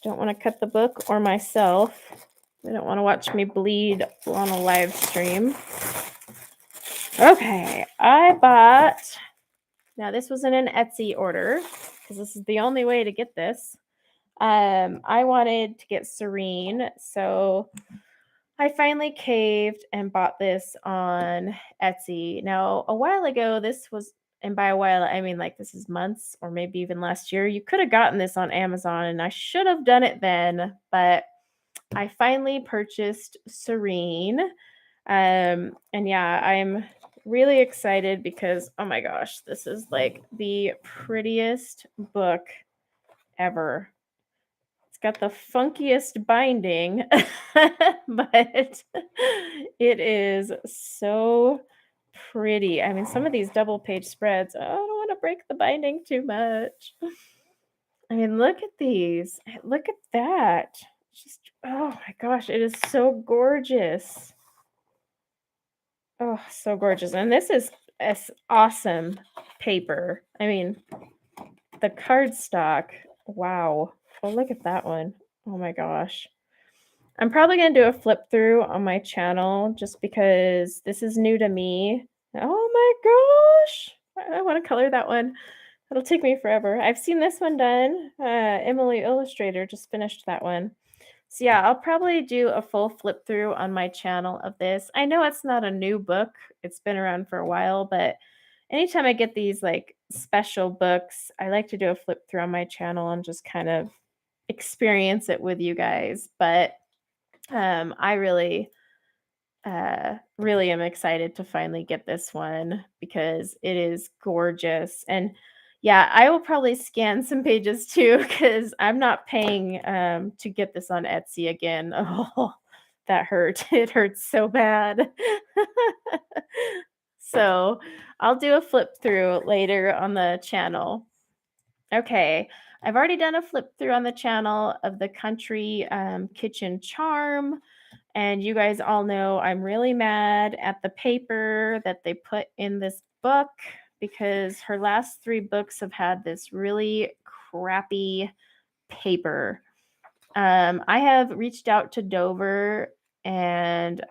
Don't want to cut the book or myself. I don't want to watch me bleed on a live stream. Okay, I bought, now this was in an Etsy order because this is the only way to get this. I wanted to get Serene, so I finally caved and bought this on Etsy. Now, a while ago, this was, and by a while, I mean like this is months or maybe even last year. You could have gotten this on Amazon, and I should have done it then, but I finally purchased Serene. And yeah, I'm really excited because, oh my gosh, this is like the prettiest book ever. It's got the funkiest binding, but it is so pretty. I mean, some of these double page spreads, I don't want to break the binding too much. I mean, look at these. Look at that. Just, oh my gosh, it is so gorgeous. Oh, so gorgeous. And this is awesome paper. I mean, the cardstock. Wow. Oh, look at that one. Oh my gosh. I'm probably going to do a flip through on my channel just because this is new to me. Oh my gosh. I want to color that one. It'll take me forever. I've seen this one done. Emily Illustrator just finished that one. So yeah, I'll probably do a full flip through on my channel of this. I know it's not a new book. It's been around for a while, but anytime I get these like special books, I like to do a flip through on my channel and just kind of experience it with you guys. But I really really am excited to finally get this one because it is gorgeous. And yeah, I will probably scan some pages too because I'm not paying to get this on Etsy again. Oh, that hurt. It hurts so bad. So I'll do a flip through later on the channel. Okay, I've already done a flip through on the channel of the Country Kitchen Charm. And you guys all know I'm really mad at the paper that they put in this book because her last 3 books have had this really crappy paper. I have reached out to Dover and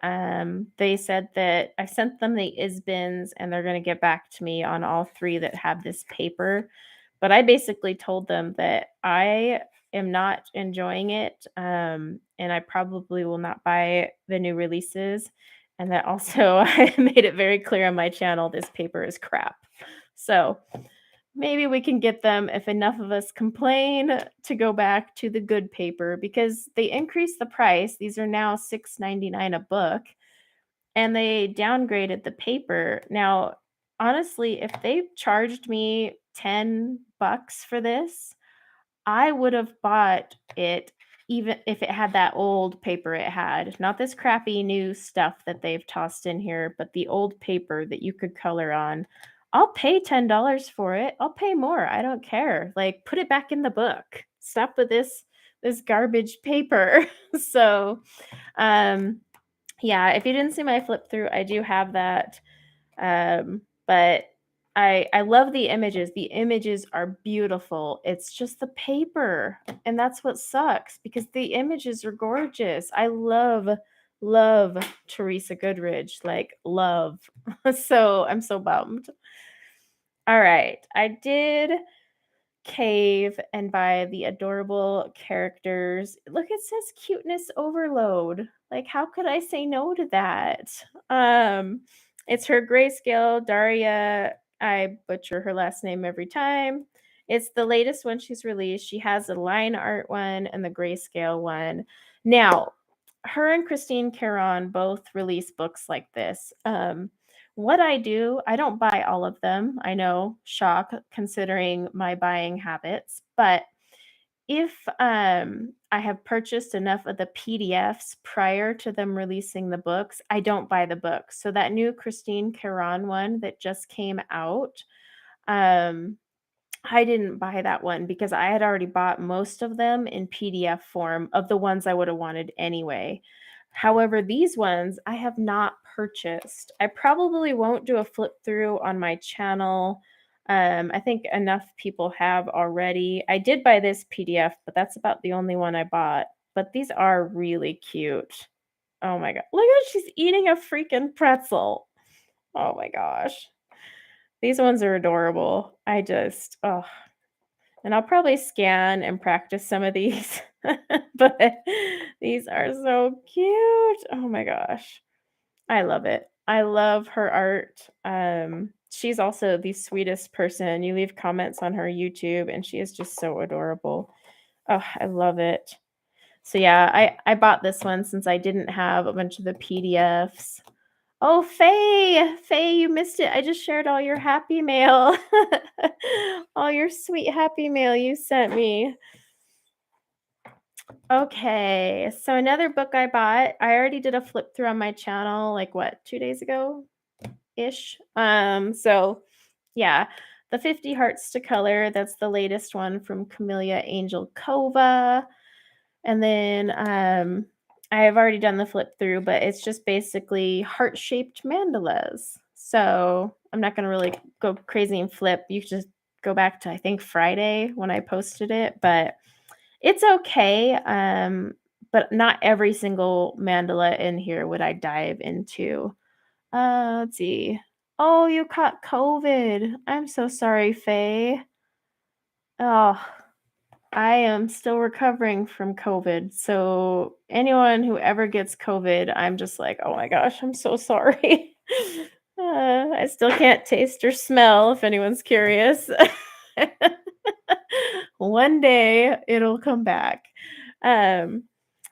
they said that I sent them the ISBINs and they're going to get back to me on all 3 that have this paper. But I basically told them that I am not enjoying it, and I probably will not buy the new releases. And that also I made it very clear on my channel, this paper is crap. So maybe we can get them if enough of us complain to go back to the good paper because they increased the price. These are now $6.99 a book, and they downgraded the paper. Now, honestly, if they charged me $10 for this, I would have bought it even if it had that old paper it had. Not this crappy new stuff that they've tossed in here, but the old paper that you could color on. I'll pay $10 for it. I'll pay more. I don't care. Like, put it back in the book. Stop with this garbage paper. So, yeah, if you didn't see my flip through, I do have that. But I love the images. The images are beautiful. It's just the paper, and that's what sucks because the images are gorgeous. I love love Teresa Goodridge, like love. So I'm so bummed. All right. I did cave and buy the adorable characters. Look, it says cuteness overload. Like, how could I say no to that? It's her grayscale, Daria. I butcher her last name every time. It's the latest one she's released. She has a line art one and the grayscale one. Now, her and Christine Caron both release books like this. What I do, I don't buy all of them. I know, shock considering my buying habits, but if I have purchased enough of the PDFs prior to them releasing the books, I don't buy the books. So that new Christine Caron one that just came out, um, I didn't buy that one because I had already bought most of them in PDF form of the ones I would have wanted anyway. However, these ones I have not purchased. I probably won't do a flip through on my channel. I think enough people have already. I did buy this PDF, but that's about the only one I bought. But these are really cute. Oh my god. Look at she's eating a freaking pretzel. Oh my gosh. These ones are adorable. I just, oh, and I'll probably scan and practice some of these, but these are so cute. Oh my gosh. I love it. I love her art. She's also the sweetest person. You leave comments on her YouTube and she is just so adorable. Oh, I love it. So yeah, I bought this one since I didn't have a bunch of the PDFs. Oh, Faye, Faye, you missed it. I just shared all your happy mail. All your sweet happy mail you sent me. Okay, so another book I bought. I already did a flip through on my channel, like what, 2 days ago ish. So yeah, the 50 Hearts to Color. That's the latest one from Camellia Angelkova. And then I have already done the flip through, but it's just basically heart-shaped mandalas. So I'm not going to really go crazy and flip. You just go back to, I think, Friday when I posted it, but it's okay. But not every single mandala in here would I dive into. Let's see. Oh, you caught COVID. I'm so sorry, Faye. Oh, I am still recovering from COVID. So anyone who ever gets COVID, I'm just like, oh my gosh, I'm so sorry. I still can't taste or smell if anyone's curious. One day it'll come back. Um,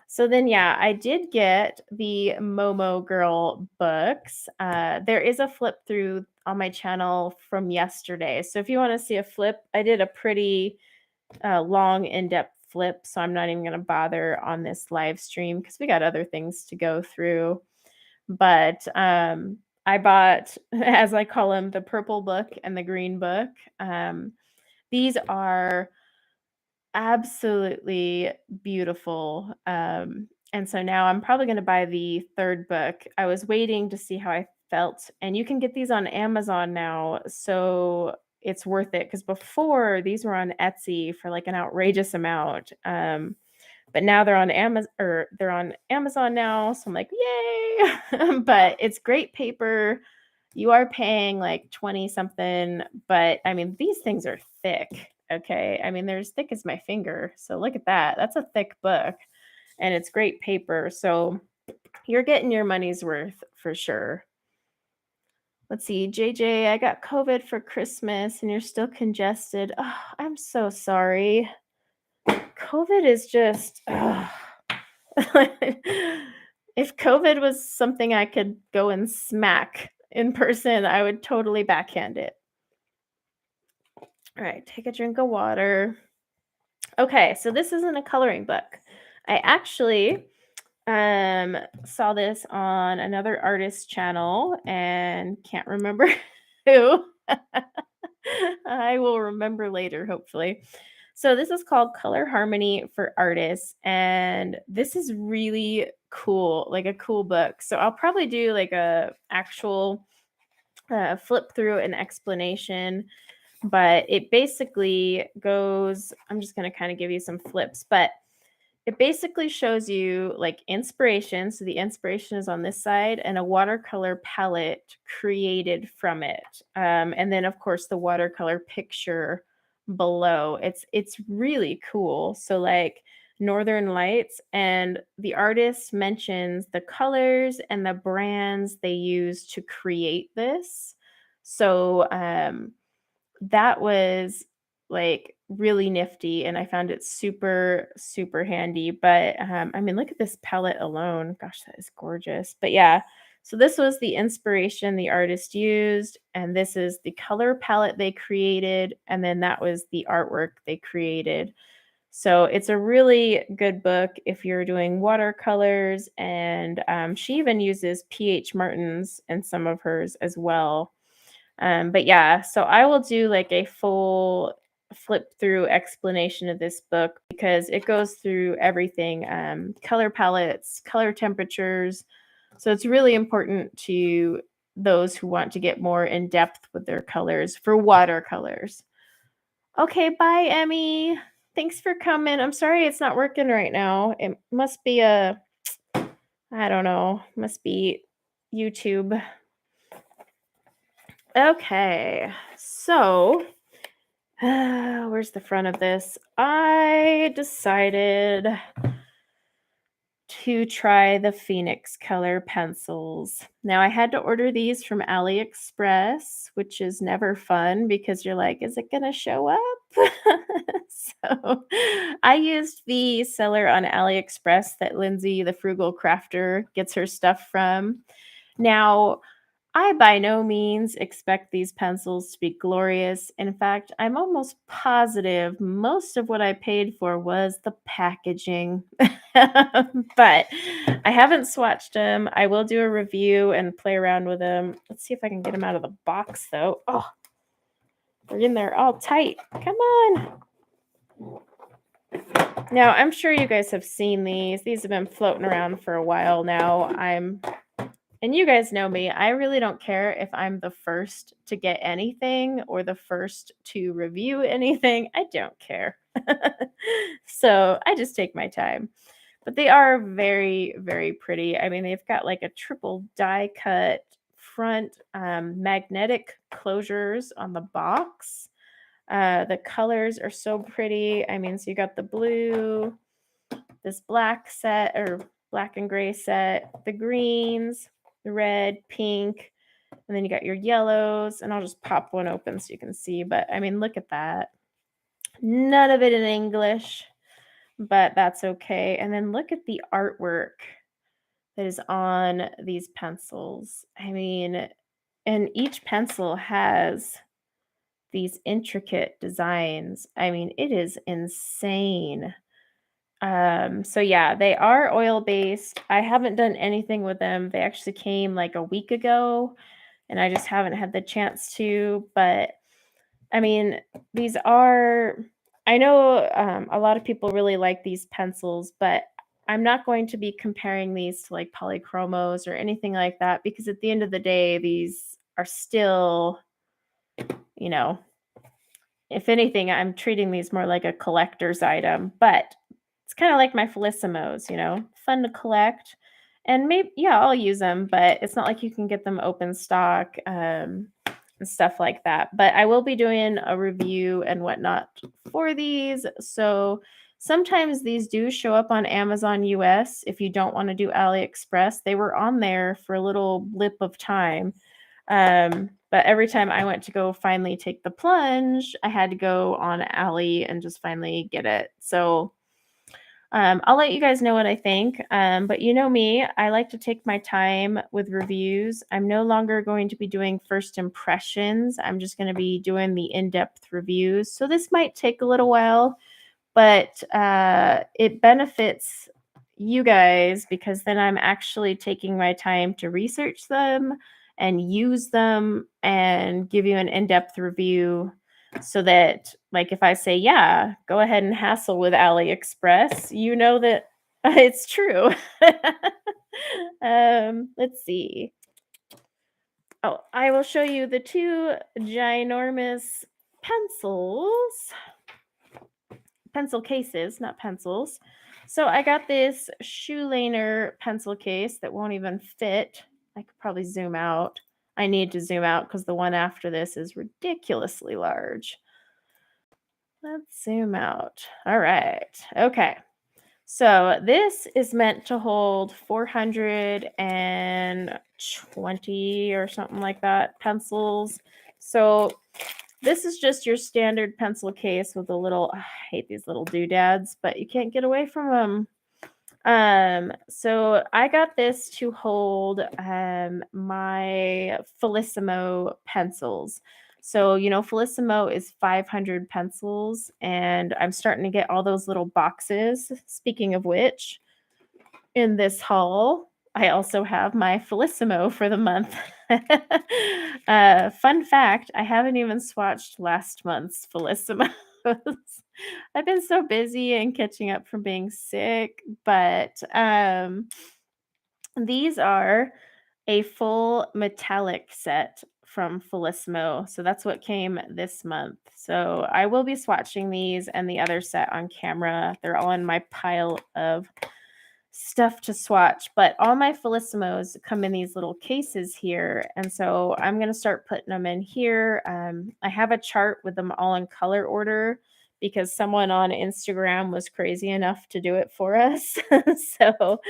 so then, yeah, I did get the Momo Girl books. There is a flip through on my channel from yesterday. So if you want to see a flip, I did a pretty long, in-depth flip, so I'm not even going to bother on this live stream because we got other things to go through. But I bought, as I call them, the purple book and the green book. These are absolutely beautiful. And so now I'm probably going to buy the third book. I was waiting to see how I felt, and you can get these on Amazon now. So it's worth it because before these were on Etsy for like an outrageous amount. But now they're on Amazon now. So I'm like, yay. But it's great paper. You are paying like 20 something, but I mean, these things are thick. Okay. I mean, they're as thick as my finger. So look at that. That's a thick book and it's great paper. So you're getting your money's worth for sure. Let's see, JJ, I got COVID for Christmas and you're still congested. Oh, I'm so sorry. COVID is just, if COVID was something I could go and smack in person, I would totally backhand it. All right, take a drink of water. Okay, so this isn't a coloring book. I actually saw this on another artist channel and can't remember who. I will remember later, hopefully. So this is called Color Harmony for Artists, and this is really cool, like a cool book. So I'll probably do like a actual flip through an explanation, but it basically goes, I'm just going to kind of give you some flips, but it basically shows you like inspiration. So the inspiration is on this side and a watercolor palette created from it. And then of course the watercolor picture below. It's really cool. So like Northern Lights, and the artist mentions the colors and the brands they use to create this. So that was like really nifty, and I found it super, super handy. But I mean, look at this palette alone. Gosh, that is gorgeous. But yeah, so this was the inspiration the artist used, and this is the color palette they created, and then that was the artwork they created. So it's a really good book if you're doing watercolors, and she even uses PH Martins in some of hers as well. But yeah, so I will do like a full flip through explanation of this book because it goes through everything, color palettes, color temperatures. So it's really important to those who want to get more in depth with their colors for watercolors. Okay, bye, Emmy. Thanks for coming. I'm sorry it's not working right now. It must be I don't know, must be YouTube. Okay, so where's the front of this? I decided to try the Phoenix color pencils. Now, I had to order these from AliExpress, which is never fun because you're like, is it going to show up? So I used the seller on AliExpress that Lindsay, the frugal crafter, gets her stuff from. Now, I by no means expect these pencils to be glorious. In fact, I'm almost positive most of what I paid for was the packaging. But I haven't swatched them. I will do a review and play around with them. Let's see if I can get them out of the box, though. Oh, they're in there all tight. Come on. Now, I'm sure you guys have seen these. These have been floating around for a while now. And you guys know me, I really don't care if I'm the first to get anything or the first to review anything. I don't care. So I just take my time. But they are very, very pretty. I mean, they've got like a triple die cut front, magnetic closures on the box. The colors are so pretty. I mean, so you got the blue, this black set or black and gray set, the greens, the red, pink, and then you got your yellows. And I'll just pop one open so you can see. But I mean, look at that. None of it in English, but that's okay. And then look at the artwork that is on these pencils. I mean, and each pencil has these intricate designs. I mean, it is insane. So yeah, they are oil-based. I haven't done anything with them. They actually came like a week ago, and I just haven't had the chance to. But I mean, these are, I know a lot of people really like these pencils, but I'm not going to be comparing these to like polychromos or anything like that because at the end of the day, these are still, you know, if anything, I'm treating these more like a collector's item, but it's kind of like my Felissimos, fun to collect. And maybe, yeah, I'll use them, but it's not like you can get them open stock and stuff like that. But I will be doing a review and whatnot for these. So sometimes these do show up on Amazon US if you don't want to do AliExpress. They were on there for a little blip of time. But every time I went to go finally take the plunge, I had to go on Ali and just finally get it. So I'll let you guys know what I think. But you know me, I like to take my time with reviews. I'm no longer going to be doing first impressions. I'm just going to be doing the in-depth reviews. So this might take a little while, but it benefits you guys because then I'm actually taking my time to research them and use them and give you an in-depth review so that like if I say, yeah, go ahead and hassle with AliExpress, you know that it's true. Let's see. Oh, I will show you the two ginormous pencils. Pencil cases, not pencils. So I got this shoelaner pencil case that won't even fit. I could probably zoom out. I need to zoom out because the one after this is ridiculously large. Let's zoom out. All right. Okay. So this is meant to hold 420 or something like that pencils. So this is just your standard pencil case with a little, I hate these little doodads, but you can't get away from them. So I got this to hold my Felissimo pencils. So, Felissimo is 500 pencils, and I'm starting to get all those little boxes. Speaking of which, in this haul, I also have my Felissimo for the month. Fun fact, I haven't even swatched last month's Felissimo. I've been so busy and catching up from being sick, but these are a full metallic set from Felissimo. So that's what came this month. So I will be swatching these and the other set on camera. They're all in my pile of stuff to swatch, but all my Felissimos come in these little cases here. And so I'm going to start putting them in here. I have a chart with them all in color order because someone on Instagram was crazy enough to do it for us. So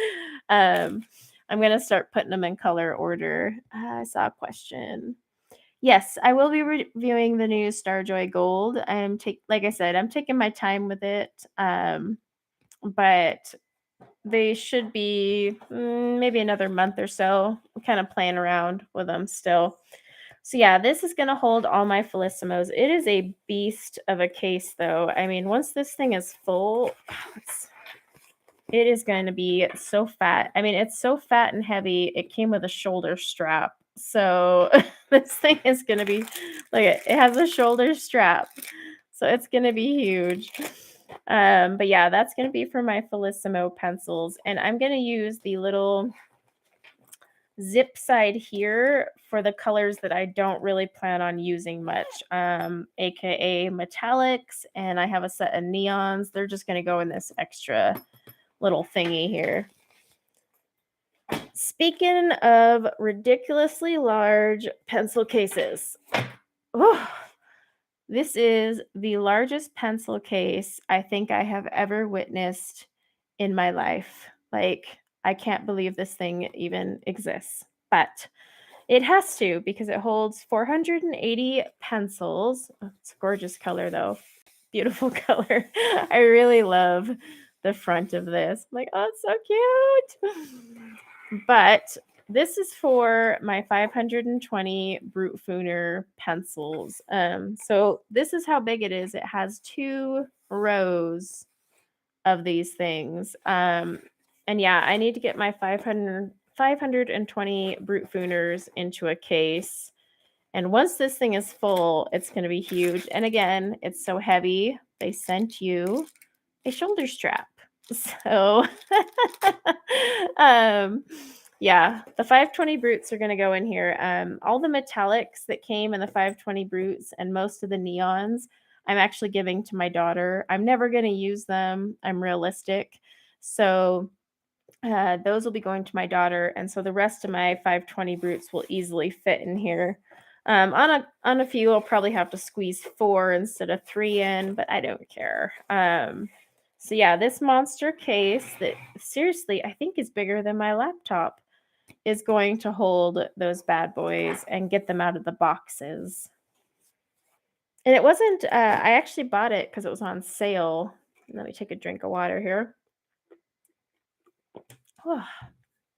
I'm going to start putting them in color order. I saw a question. Yes, I will be reviewing the new Starjoy Gold. Like I said, I'm taking my time with it. But they should be maybe another month or so. I'm kind of playing around with them still. So yeah, this is going to hold all my Felissimos. It is a beast of a case though. I mean, once this thing is full, it is going to be so fat. I mean, it's so fat and heavy. It came with a shoulder strap. So this thing is going to be, look, it has a shoulder strap. So it's going to be huge. But yeah, that's going to be for my Felissimo pencils. And I'm going to use the little zip side here for the colors that I don't really plan on using much, aka metallics. And I have a set of neons. They're just going to go in this extra little thingy here. Speaking of ridiculously large pencil cases, this is the largest pencil case I think I have ever witnessed in my life. Like, I can't believe this thing even exists, but it has to because it holds 480 pencils. Oh, it's a gorgeous color though. Beautiful color. I really love the front of this. I'm like, oh, it's so cute. But this is for my 520 Brutfuner pencils. So this is how big it is. It has 2 rows of these things. And yeah, I need to get my 520 Brutfuners into a case. And once this thing is full, it's going to be huge. And again, it's so heavy. They sent you a shoulder strap. So, yeah, the 520 Brutes are going to go in here. All the metallics that came in the 520 Brutes and most of the neons, I'm actually giving to my daughter. I'm never going to use them. I'm realistic. So those will be going to my daughter. And so the rest of my 520 Brutes will easily fit in here. On a few, I'll probably have to squeeze 4 instead of 3 in, but I don't care. So yeah, this monster case that seriously I think is bigger than my laptop is going to hold those bad boys and get them out of the boxes. And it wasn't, I actually bought it because it was on sale. Let me take a drink of water here.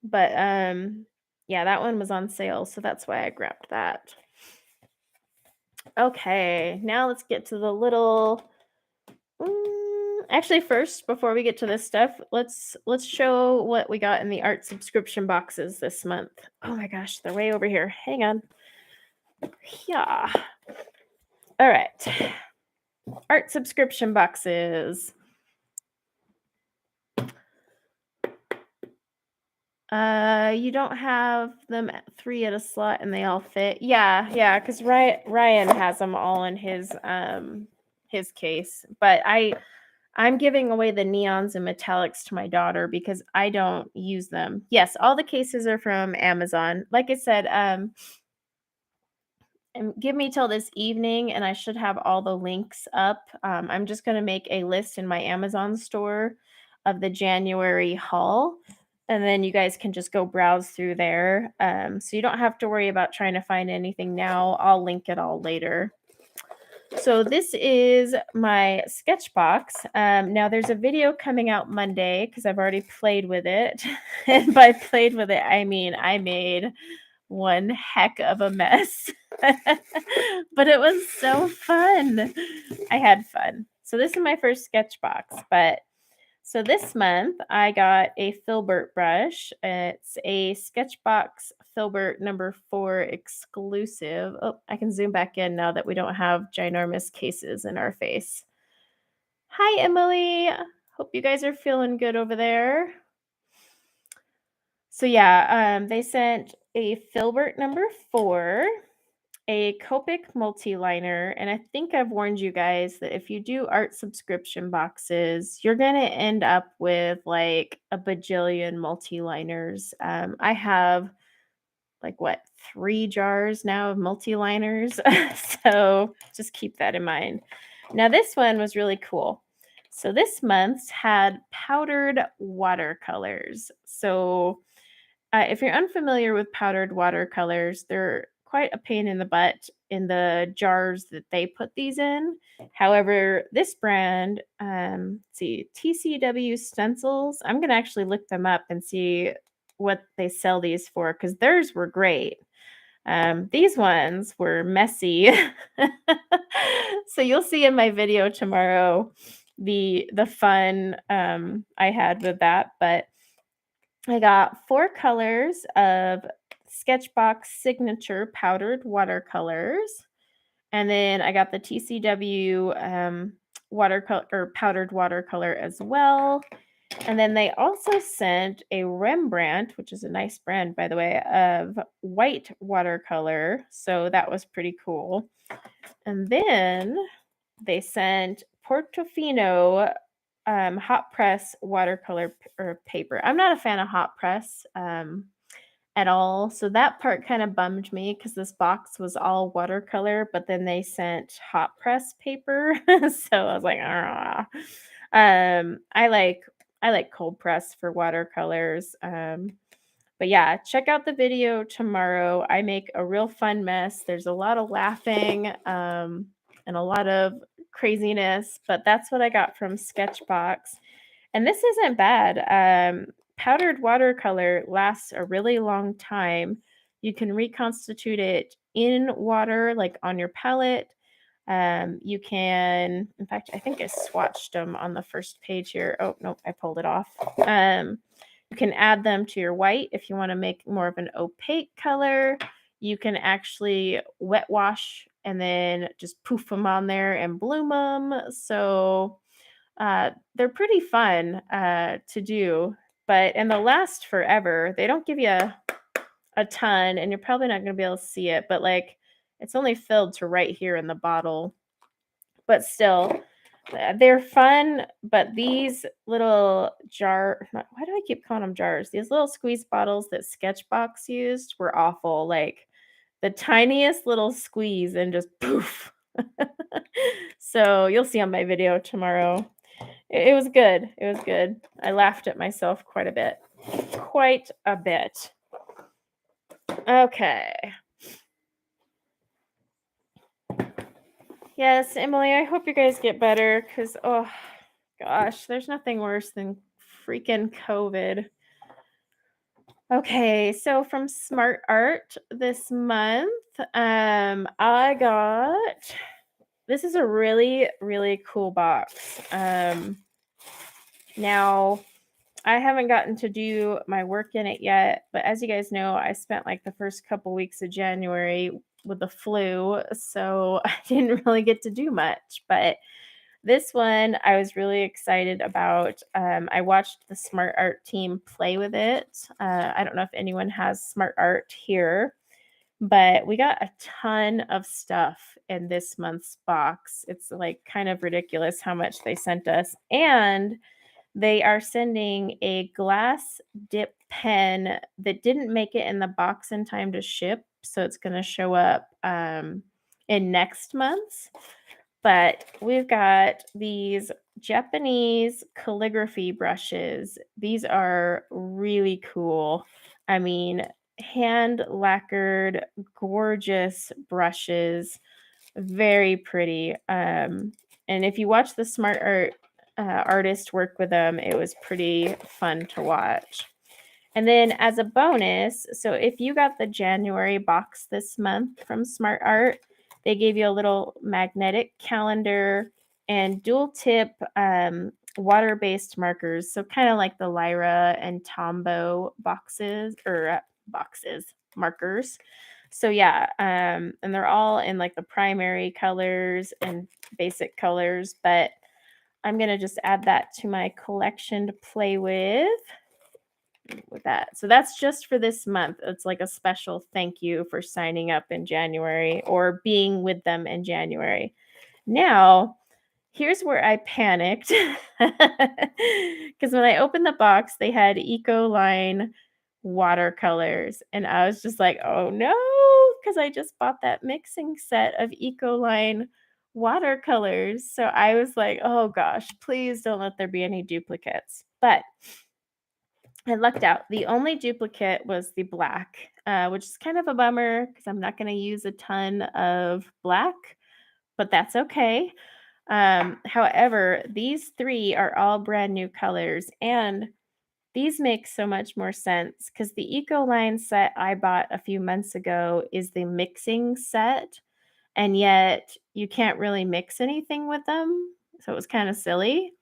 But yeah, that one was on sale, so that's why I grabbed that. Okay, now let's get to the little actually first before we get to this stuff, let's show what we got in the art subscription boxes this month. Oh my gosh, they're way over here. Hang on. Yeah. All right. Art subscription boxes. You don't have them 3 at a slot and they all fit. Yeah, because Ryan has them all in his case. But I I'm giving away the neons and metallics to my daughter because I don't use them. Yes, all the cases are from Amazon. Like I said, and give me till this evening and I should have all the links up. I'm just going to make a list in my Amazon store of the January haul. And then you guys can just go browse through there. So you don't have to worry about trying to find anything now. I'll link it all later. So this is my sketch box. Now there's a video coming out Monday because I've already played with it. And by played with it, I mean I made one heck of a mess. But it was so fun. I had fun. So this is my first sketch box, but so this month I got a filbert brush. It's a Sketchbox filbert number 4 exclusive. Oh, I can zoom back in now that we don't have ginormous cases in our face. Hi, Emily. Hope you guys are feeling good over there. So yeah, they sent a filbert number 4, a Copic multi-liner, and I think I've warned you guys that if you do art subscription boxes, you're gonna end up with like a bajillion multi-liners. I have like what 3 jars now of multi-liners, so just keep that in mind. Now this one was really cool. So this month's had powdered watercolors. So if you're unfamiliar with powdered watercolors, they're quite a pain in the butt in the jars that they put these in. However, this brand, let's see, TCW stencils. I'm gonna actually look them up and see what they sell these for because theirs were great. These ones were messy. So you'll see in my video tomorrow the fun I had with that, but I got 4 colors of Sketchbox signature powdered watercolors. And then I got the TCW watercolor or powdered watercolor as well. And then they also sent a Rembrandt, which is a nice brand, by the way, of white watercolor. So that was pretty cool. And then they sent Portofino hot press watercolor or paper. I'm not a fan of hot press at all. So that part kind of bummed me because this box was all watercolor, but then they sent hot press paper. So I was like, ah. I like cold press for watercolors. But yeah, check out the video tomorrow. I make a real fun mess. There's a lot of laughing and a lot of craziness, but that's what I got from Sketchbox. And this isn't bad. Powdered watercolor lasts a really long time. You can reconstitute it in water, like on your palette. You can, in fact, I think I swatched them on the first page here. Oh, no, I pulled it off. You can add them to your white if you want to make more of an opaque color. You can actually wet wash and then just poof them on there and bloom them. So they're pretty fun to do, and they'll last forever. They don't give you a ton, and you're probably not going to be able to see it, but like it's only filled to right here in the bottle. But still, they're fun. But these little why do I keep calling them jars? These little squeeze bottles that Sketchbox used were awful. Like the tiniest little squeeze and just poof. So you'll see on my video tomorrow. It was good. It was good. I laughed at myself quite a bit. Quite a bit. Okay. Yes, Emily, I hope you guys get better because, oh gosh, there's nothing worse than freaking COVID. Okay, so from Smart Art this month, I got, this is a really, really cool box. Now, I haven't gotten to do my work in it yet, but as you guys know, I spent like the first couple weeks of January with the flu, so I didn't really get to do much. But this one I was really excited about. I watched the Smart Art team play with it. I don't know if anyone has Smart Art here, But we got a ton of stuff in this month's box. It's like kind of ridiculous how much they sent us. And they are sending a glass dip pen that didn't make it in the box in time to ship. So it's going to show up in next month's. But we've got these Japanese calligraphy brushes. These are really cool. I mean, hand lacquered, gorgeous brushes, very pretty. And if you watch the Smart Art artist work with them, it was pretty fun to watch. And then as a bonus, so if you got the January box this month from Smart Art, they gave you a little magnetic calendar and dual tip water-based markers. So kind of like the Lyra and Tombow markers. So yeah, and they're all in like the primary colors and basic colors, but I'm going to just add that to my collection to play with that. So that's just for this month. It's like a special thank you for signing up in January or being with them in January. Now, here's where I panicked because when I opened the box, they had Ecoline watercolors, and I was just like, oh no, because I just bought that mixing set of Ecoline watercolors. So I was like, oh gosh, please don't let there be any duplicates. But I lucked out. The only duplicate was the black, which is kind of a bummer because I'm not going to use a ton of black, but that's okay. However, these three are all brand new colors, and these make so much more sense because the Ecoline set I bought a few months ago is the mixing set, and yet you can't really mix anything with them. So it was kind of silly.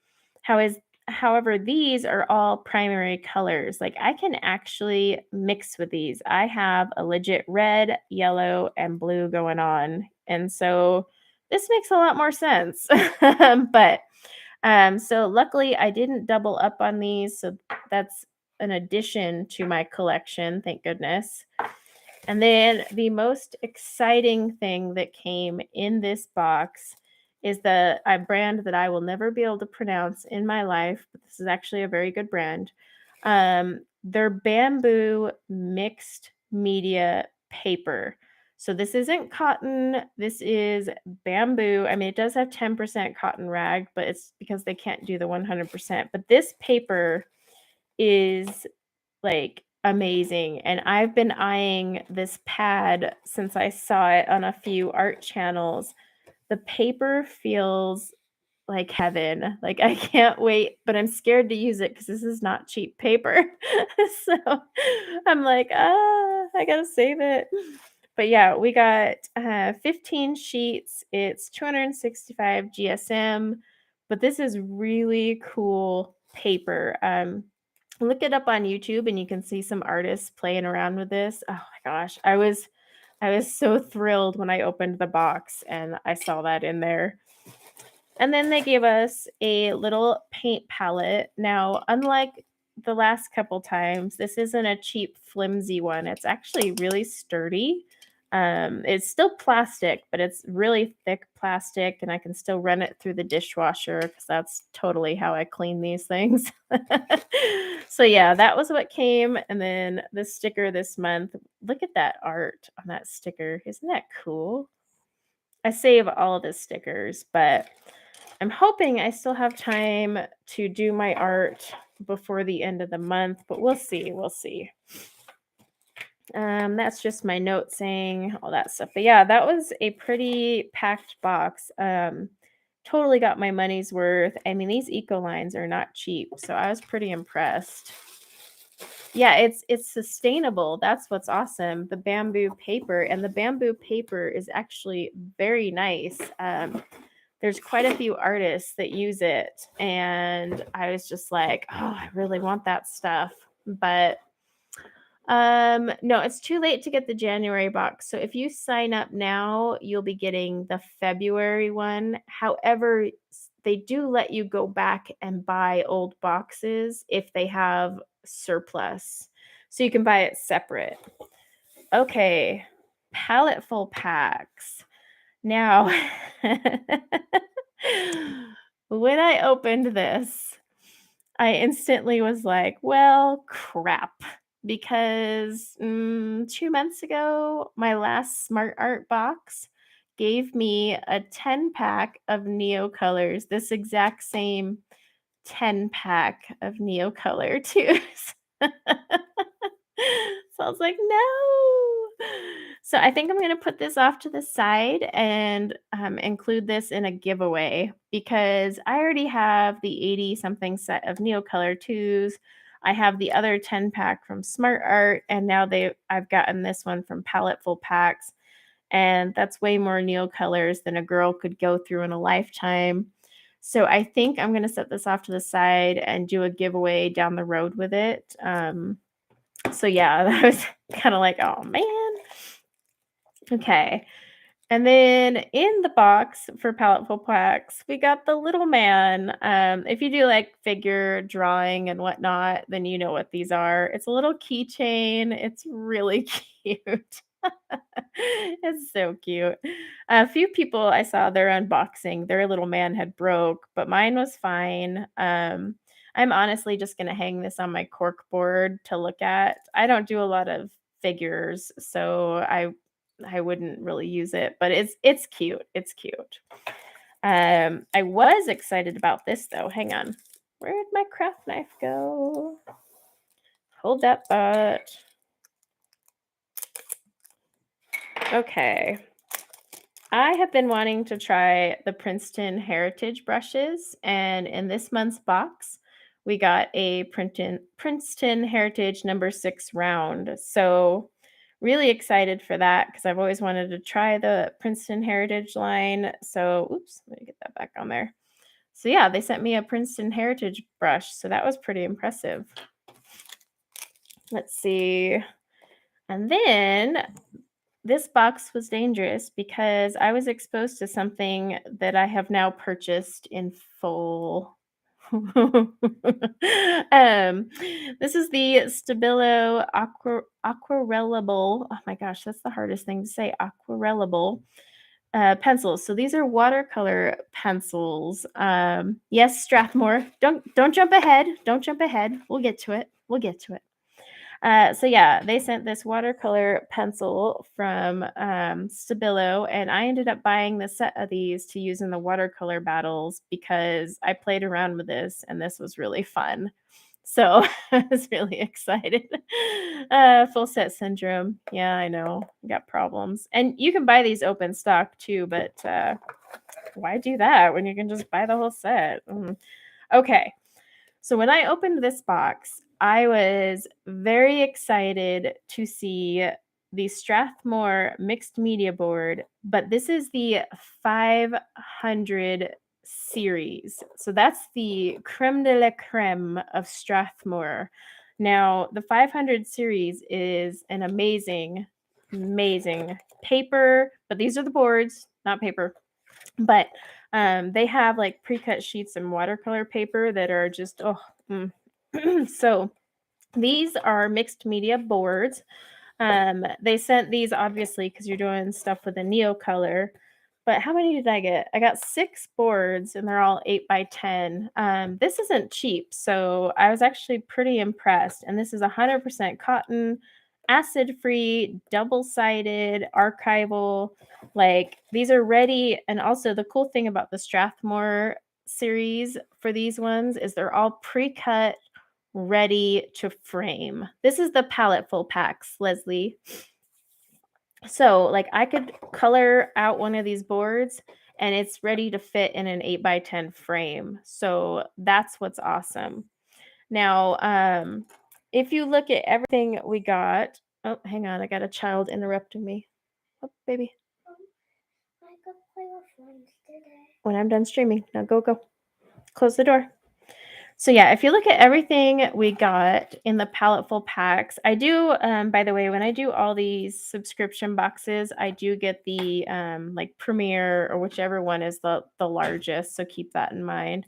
However, these are all primary colors. Like I can actually mix with these. I have a legit red, yellow, and blue going on. And so this makes a lot more sense. But so luckily I didn't double up on these. So that's an addition to my collection. Thank goodness. And then the most exciting thing that came in this box is a brand that I will never be able to pronounce in my life, but this is actually a very good brand. They're bamboo mixed media paper. So this isn't cotton, this is bamboo. I mean, it does have 10% cotton rag, but it's because they can't do the 100%. But this paper is like amazing. And I've been eyeing this pad since I saw it on a few art channels. The paper feels like heaven. Like I can't wait, but I'm scared to use it because this is not cheap paper. So I'm like, I gotta save it. But yeah, we got 15 sheets. It's 265 GSM, but this is really cool paper. Look it up on YouTube and you can see some artists playing around with this. Oh my gosh, I was so thrilled when I opened the box and I saw that in there. And then they gave us a little paint palette. Now, unlike the last couple times, this isn't a cheap, flimsy one. It's actually really sturdy. It's still plastic, but it's really thick plastic, and I can still run it through the dishwasher because that's totally how I clean these things. So yeah, that was what came. And then the sticker this month. Look at that art on that sticker. Isn't that cool? I save all the stickers, but I'm hoping I still have time to do my art before the end of the month, but we'll see. We'll see. That's just my note saying all that stuff. But yeah, that was a pretty packed box. Totally got my money's worth. I mean, these Ecolines are not cheap, so I was pretty impressed. Yeah, it's sustainable. That's what's awesome. The bamboo paper, and the bamboo paper is actually very nice. There's quite a few artists that use it, and I was just like, oh, I really want that stuff. But no, it's too late to get the January box. So if you sign up now, you'll be getting the February one. However, they do let you go back and buy old boxes if they have surplus. So you can buy it separate. Okay. Paleteful packs. Now, when I opened this, I instantly was like, "Well, crap," because, 2 months ago, my last Smart Art box gave me a 10-pack of Neo colors, this exact same 10-pack of Neo color tubes. So I was like, "No." So I think I'm gonna put this off to the side and, include this in a giveaway because I already have the 80 something set of Neocolor 2s. I have the other 10-pack from Smart Art, and now I've gotten this one from Paleteful Packs, and that's way more Neocolors than a girl could go through in a lifetime. So I think I'm gonna set this off to the side and do a giveaway down the road with it. So yeah, that was kinda like, "Oh, man." Okay. And then in the box for Paleteful Packs, we got the little man. If you do like figure drawing and whatnot, then you know what these are. It's a little keychain. It's really cute. It's so cute. A few people I saw their unboxing, their little man had broke, but mine was fine. I'm honestly just gonna hang this on my cork board to look at. I don't do a lot of figures, so I wouldn't really use it, but it's cute. It's cute. I was excited about this though. Hang on. Where'd my craft knife go? Hold that thought. Okay. I have been wanting to try the Princeton Heritage brushes, and in this month's box, we got a Princeton Heritage number 6 round. So, really excited for that because I've always wanted to try the Princeton Heritage line. So, oops, let me get that back on there. So, yeah, they sent me a Princeton Heritage brush, so that was pretty impressive. Let's see. And then this box was dangerous because I was exposed to something that I have now purchased in full. This is the Stabilo Aquarellable. Oh my gosh, that's the hardest thing to say. Aquarellable pencils. So these are watercolor pencils. Yes, Strathmore. Don't jump ahead. Don't jump ahead. We'll get to it. We'll get to it. So yeah, they sent this watercolor pencil from Stabilo, and I ended up buying the set of these to use in the watercolor battles because I played around with this, and this was really fun. So I was really excited. Full set syndrome. Yeah, I know. Got problems. And you can buy these open stock too, but why do that when you can just buy the whole set? Okay. So when I opened this box, I was very excited to see the Strathmore mixed media board, but this is the 500 series. So that's the creme de la creme of Strathmore. Now, the 500 series is an amazing, amazing paper, but these are the boards, not paper. But they have like pre-cut sheets and watercolor paper that are just so these are mixed media boards. They sent these obviously because you're doing stuff with a neo color. But how many did I get? I got 6 boards and they're all 8x10. This isn't cheap, so I was actually pretty impressed. And this is 100% cotton, acid-free, double-sided, archival. Like these are ready. And also the cool thing about the Strathmore series for these ones is they're all pre-cut, ready to frame. This is the Paleteful Packs, Leslie. So, like, I could color out one of these boards and it's ready to fit in an 8x10 frame. So, that's what's awesome. Now, if you look at everything we got, oh, hang on, I got a child interrupting me. Oh, baby. I could play with friends today. When I'm done streaming, now go. Close the door. So yeah, if you look at everything we got in the Paleteful Packs, I do, by the way, when I do all these subscription boxes, I do get the like Premiere or whichever one is the largest. So keep that in mind.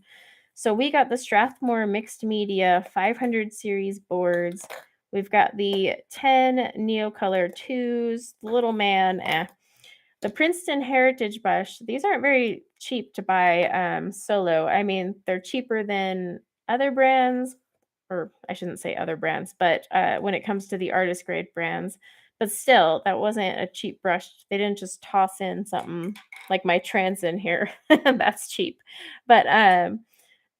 So we got the Strathmore Mixed Media 500 series boards. We've got the 10 Neocolor 2s, the little man, The Princeton Heritage Brush, these aren't very cheap to buy solo. I mean, they're cheaper than other brands, or I shouldn't say other brands, but when it comes to the artist grade brands. But still, that wasn't a cheap brush. They didn't just toss in something like my trans in here. That's cheap. But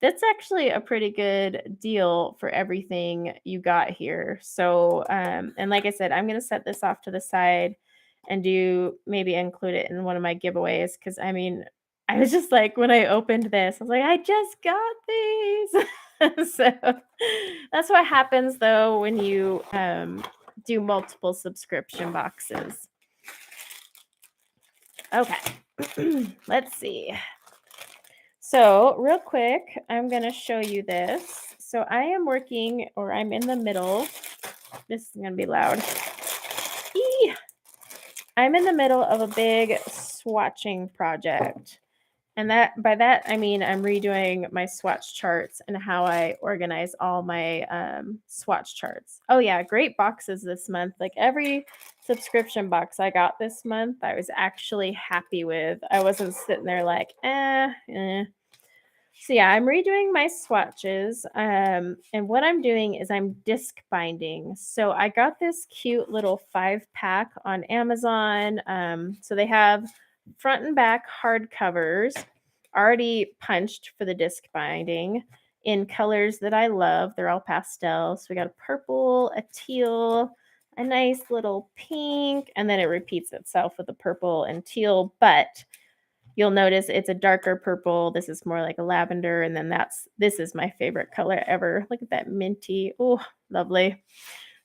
that's actually a pretty good deal for everything you got here. So, and like I said, I'm going to set this off to the side and do maybe include it in one of my giveaways. Cause I mean, I was just like, when I opened this, I was like, I just got these. So that's what happens though when you do multiple subscription boxes. Okay, let's see. So real quick, I'm going to show you this. So I am working, or I'm in the middle. This is going to be loud. I'm in the middle of a big swatching project. And by that, I mean I'm redoing my swatch charts and how I organize all my swatch charts. Oh yeah, great boxes this month. Like every subscription box I got this month, I was actually happy with. I wasn't sitting there like, So yeah, I'm redoing my swatches. And what I'm doing is I'm disc binding. So I got this cute little 5-pack on Amazon. So they have front and back hardcovers already punched for the disc binding in colors that I love. They're all pastel. So we got a purple, a teal, a nice little pink, and then it repeats itself with a purple and teal, but you'll notice it's a darker purple. This is more like a lavender. And then this is my favorite color ever. Look at that minty. Oh, lovely.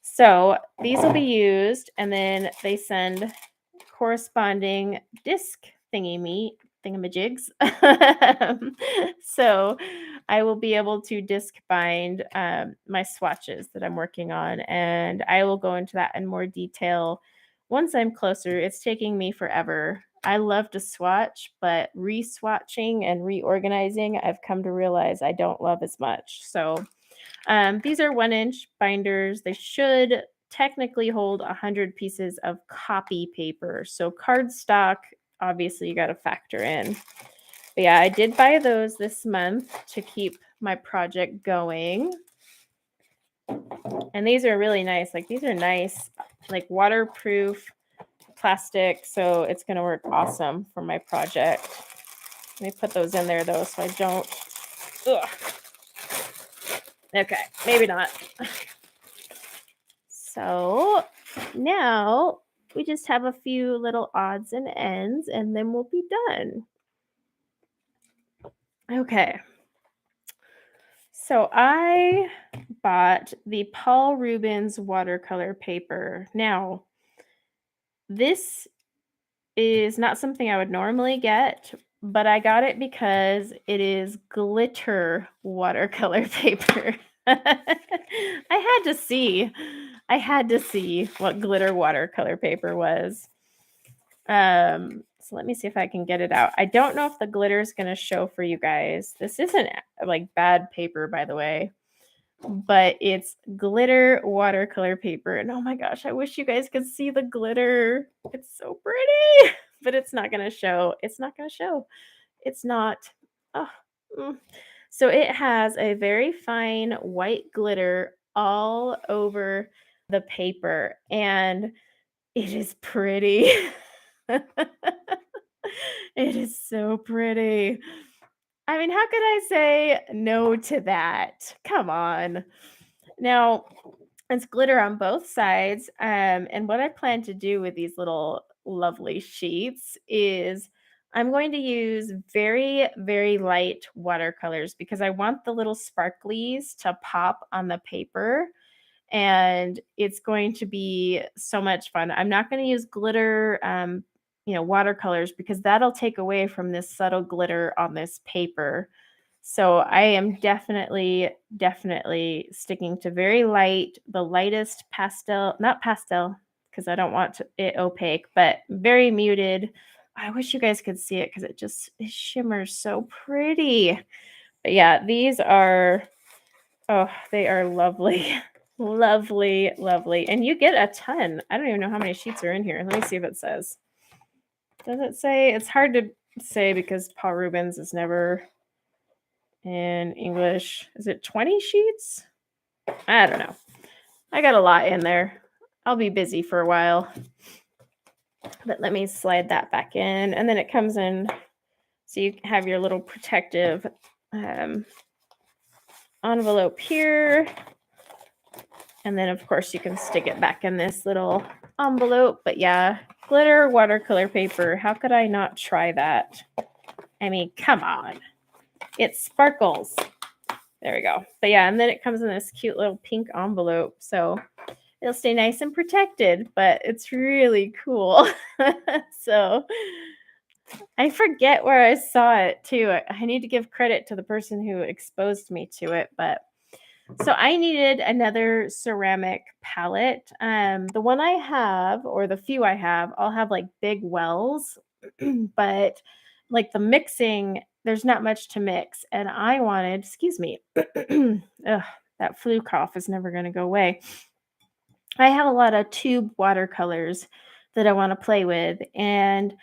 So these will be used, and then they send corresponding disc thingamajigs. So I will be able to disc bind my swatches that I'm working on, and I will go into that in more detail once I'm closer. It's taking me forever. I love to swatch, but re-swatching and reorganizing, I've come to realize I don't love as much. So these are 1-inch binders. They should technically hold 100 pieces of copy paper. So cardstock, obviously, you got to factor in. But yeah, I did buy those this month to keep my project going. And these are really nice. Like these are nice, like waterproof plastic. So it's going to work awesome for my project. Let me put those in there though, so I don't. Ugh. Okay, maybe not. So now we just have a few little odds and ends, and then we'll be done. Okay. So I bought the Paul Rubens watercolor paper. Now, this is not something I would normally get, but I got it because it is glitter watercolor paper. I had to see what glitter watercolor paper was. So let me see if I can get it out. I don't know if the glitter is going to show for you guys. This isn't like bad paper, by the way, but it's glitter watercolor paper. And oh my gosh, I wish you guys could see the glitter. It's so pretty, but it's not going to show. It's not going to show. It's not. Oh. So it has a very fine white glitter all over the paper, and it is pretty. It is so pretty. I mean, how could I say no to that? Come on. Now, it's glitter on both sides. And what I plan to do with these little lovely sheets is I'm going to use very, very light watercolors because I want the little sparklies to pop on the paper. And it's going to be so much fun. I'm not going to use glitter, watercolors, because that'll take away from this subtle glitter on this paper. So I am definitely sticking to very light, the lightest pastel, not pastel, because I don't want it opaque, but very muted. I wish you guys could see it because it shimmers so pretty. But yeah, these are, oh, they are lovely. Lovely, lovely. And you get a ton. I don't even know how many sheets are in here. Let me see if it says. Does it say? It's hard to say because Paul Rubens is never in English. Is it 20 sheets? I don't know. I got a lot in there. I'll be busy for a while. But let me slide that back in. And then it comes in, so you have your little protective envelope here. And then, of course, you can stick it back in this little envelope. But yeah, glitter watercolor paper. How could I not try that? I mean, come on. It sparkles. There we go. But yeah, and then it comes in this cute little pink envelope. So it'll stay nice and protected, but it's really cool. So I forget where I saw it too. I need to give credit to the person who exposed me to it. But so I needed another ceramic palette. The one I have, or the few I have, all have like big wells, but like the mixing, there's not much to mix. And I wanted, excuse me, ugh, that flu cough is never going to go away. I have a lot of tube watercolors that I want to play with, and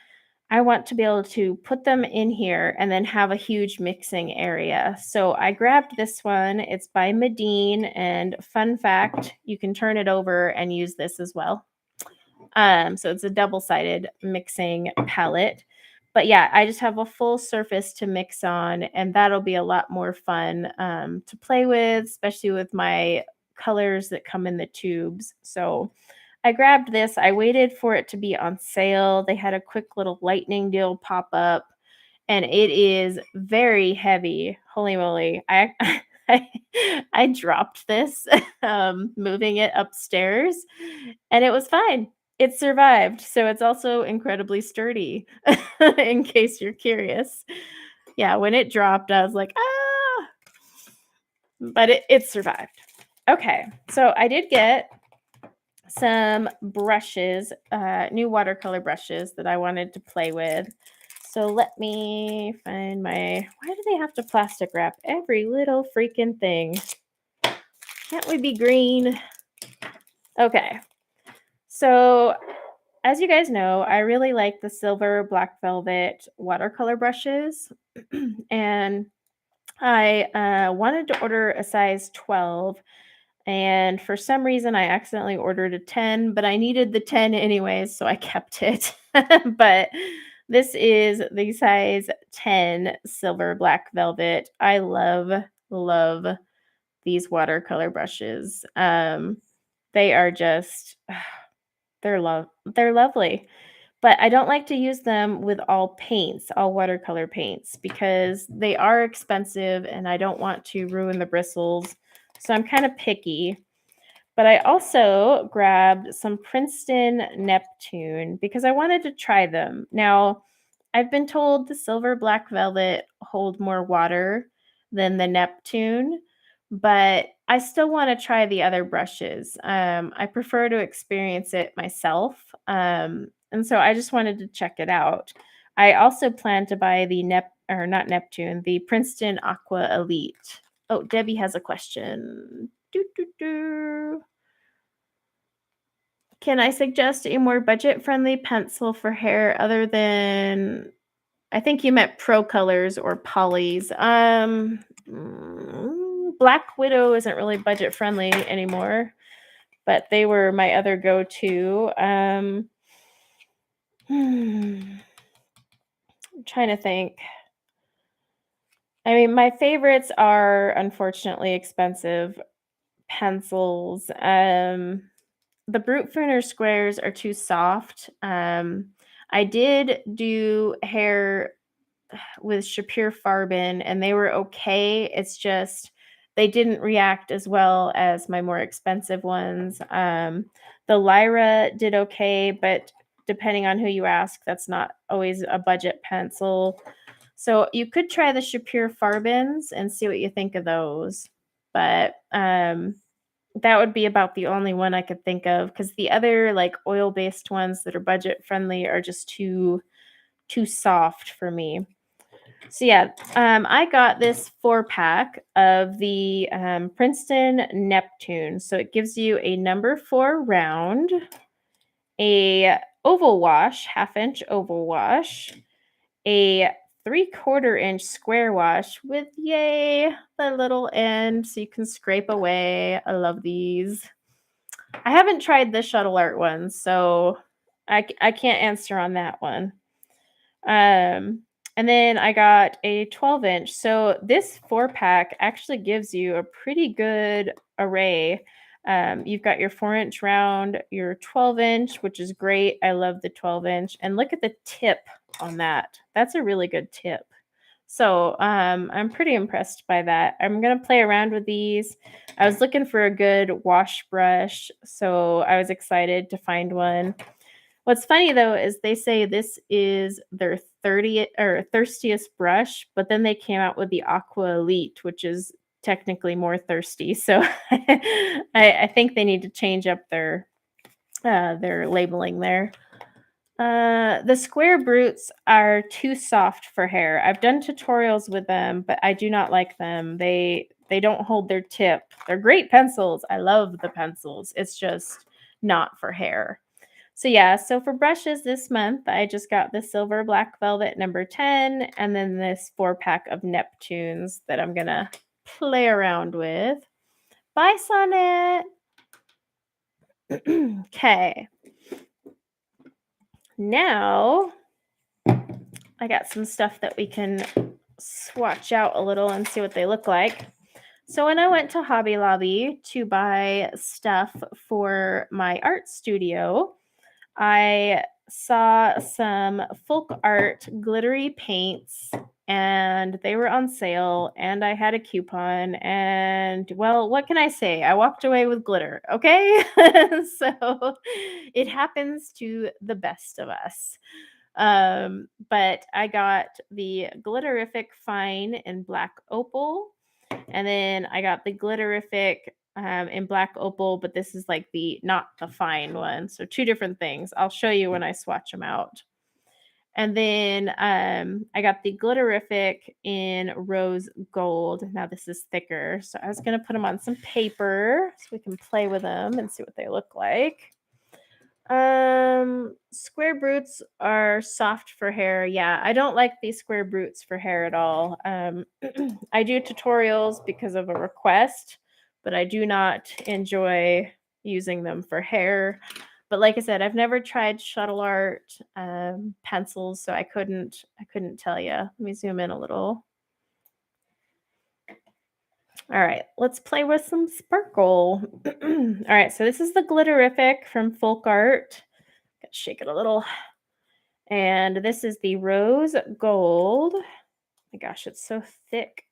I want to be able to put them in here and then have a huge mixing area. So I grabbed this one. It's by Medine, and fun fact, you can turn it over and use this as well. So it's a double-sided mixing palette. But yeah, I just have a full surface to mix on, and that'll be a lot more fun to play with, especially with my colors that come in the tubes. So I grabbed this. I waited for it to be on sale. They had a quick little lightning deal pop up, and it is very heavy. Holy moly. I dropped this moving it upstairs, and it was fine. It survived. So it's also incredibly sturdy, in case you're curious. Yeah, when it dropped, I was like, ah, but it survived. Okay, so I did get some brushes, new watercolor brushes that I wanted to play with. So let me find my, why do they have to plastic wrap every little freaking thing? Can't we be green? Okay. So as you guys know, I really like the silver black velvet watercolor brushes. And I wanted to order a size 12. And for some reason, I accidentally ordered a 10, but I needed the 10 anyways, so I kept it. But this is the size 10 silver black velvet. I love these watercolor brushes. They are just, they're lovely. But I don't like to use them with all paints, all watercolor paints, because they are expensive and I don't want to ruin the bristles. So I'm kind of picky. But I also grabbed some Princeton Neptune because I wanted to try them. Now, I've been told the silver black velvet hold more water than the Neptune, but I still want to try the other brushes. I prefer to experience it myself. And so I just wanted to check it out. I also plan to buy the not Neptune, the Princeton Aqua Elite. Oh, Debbie has a question. Can I suggest a more budget-friendly pencil for hair other than, I think you meant Pro Colors or Polys. Black Widow isn't really budget-friendly anymore, but they were my other go-to. I'm trying to think. I mean, my favorites are unfortunately expensive pencils. The Brute Printer squares are too soft. I did do hair with Shapir Farbin, and they were okay. It's just they didn't react as well as my more expensive ones. The Lyra did okay, but depending on who you ask, that's not always a budget pencil. So you could try the Shapir Farbins and see what you think of those. But that would be about the only one I could think of, because the other like oil-based ones that are budget friendly are just too soft for me. So yeah, I got this 4-pack of the Princeton Neptune. So it gives you a number 4 round, a oval wash, 1/2 inch oval wash, a 3/4 inch square wash with, yay, the little end so you can scrape away. I love these. I haven't tried the shuttle art one, so I can't answer on that one. And then I got a 12-inch. So this 4-pack actually gives you a pretty good array. You've got your 4-inch round, your 12-inch, which is great. I love the 12-inch. And look at the tip on that. That's a really good tip. So I'm pretty impressed by that. I'm going to play around with these. I was looking for a good wash brush, so I was excited to find one. What's funny though is they say this is their 30th or thirstiest brush, but then they came out with the Aqua Elite, which is technically more thirsty. So I think they need to change up their labeling there. The square brutes are too soft for hair. I've done tutorials with them, but I do not like them. They don't hold their tip. They're great pencils. I love the pencils. It's just not for hair. So yeah, so for brushes this month, I just got the Silver Black Velvet number 10, and then this 4-pack of Neptunes that I'm going to play around with. Bye, Sonnet. Okay. Now, I got some stuff that we can swatch out a little and see what they look like. So when I went to Hobby Lobby to buy stuff for my art studio, I saw some folk art glittery paints and they were on sale and I had a coupon and, well, what can I say? I walked away with glitter, okay? So it happens to the best of us. But I got the Glitterific Fine in Black Opal, and then I got the Glitterific in Black Opal, but this is like the not the fine one. So 2 different things. I'll show you when I swatch them out. And then I got the Glitterific in Rose Gold. Now this is thicker. So I was going to put them on some paper so we can play with them and see what they look like. Square brutes are soft for hair. Yeah, I don't like these square brutes for hair at all. I do tutorials because of a request, but I do not enjoy using them for hair. But like I said, I've never tried shuttle art pencils, so I couldn't tell you. Let me zoom in a little. All right, let's play with some sparkle. All right, so this is the Glitterific from Folk Art. Gotta shake it a little. And this is the Rose Gold. Oh my gosh, it's so thick.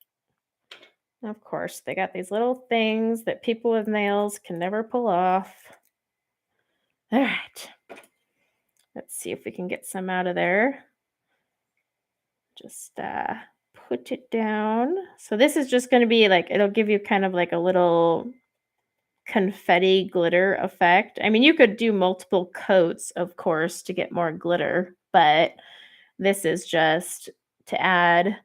Of course, they got these little things that people with nails can never pull off. All right. Let's see if we can get some out of there. Just put it down. So this is just going to be like, it'll give you kind of like a little confetti glitter effect. I mean, you could do multiple coats, of course, to get more glitter, but this is just to add.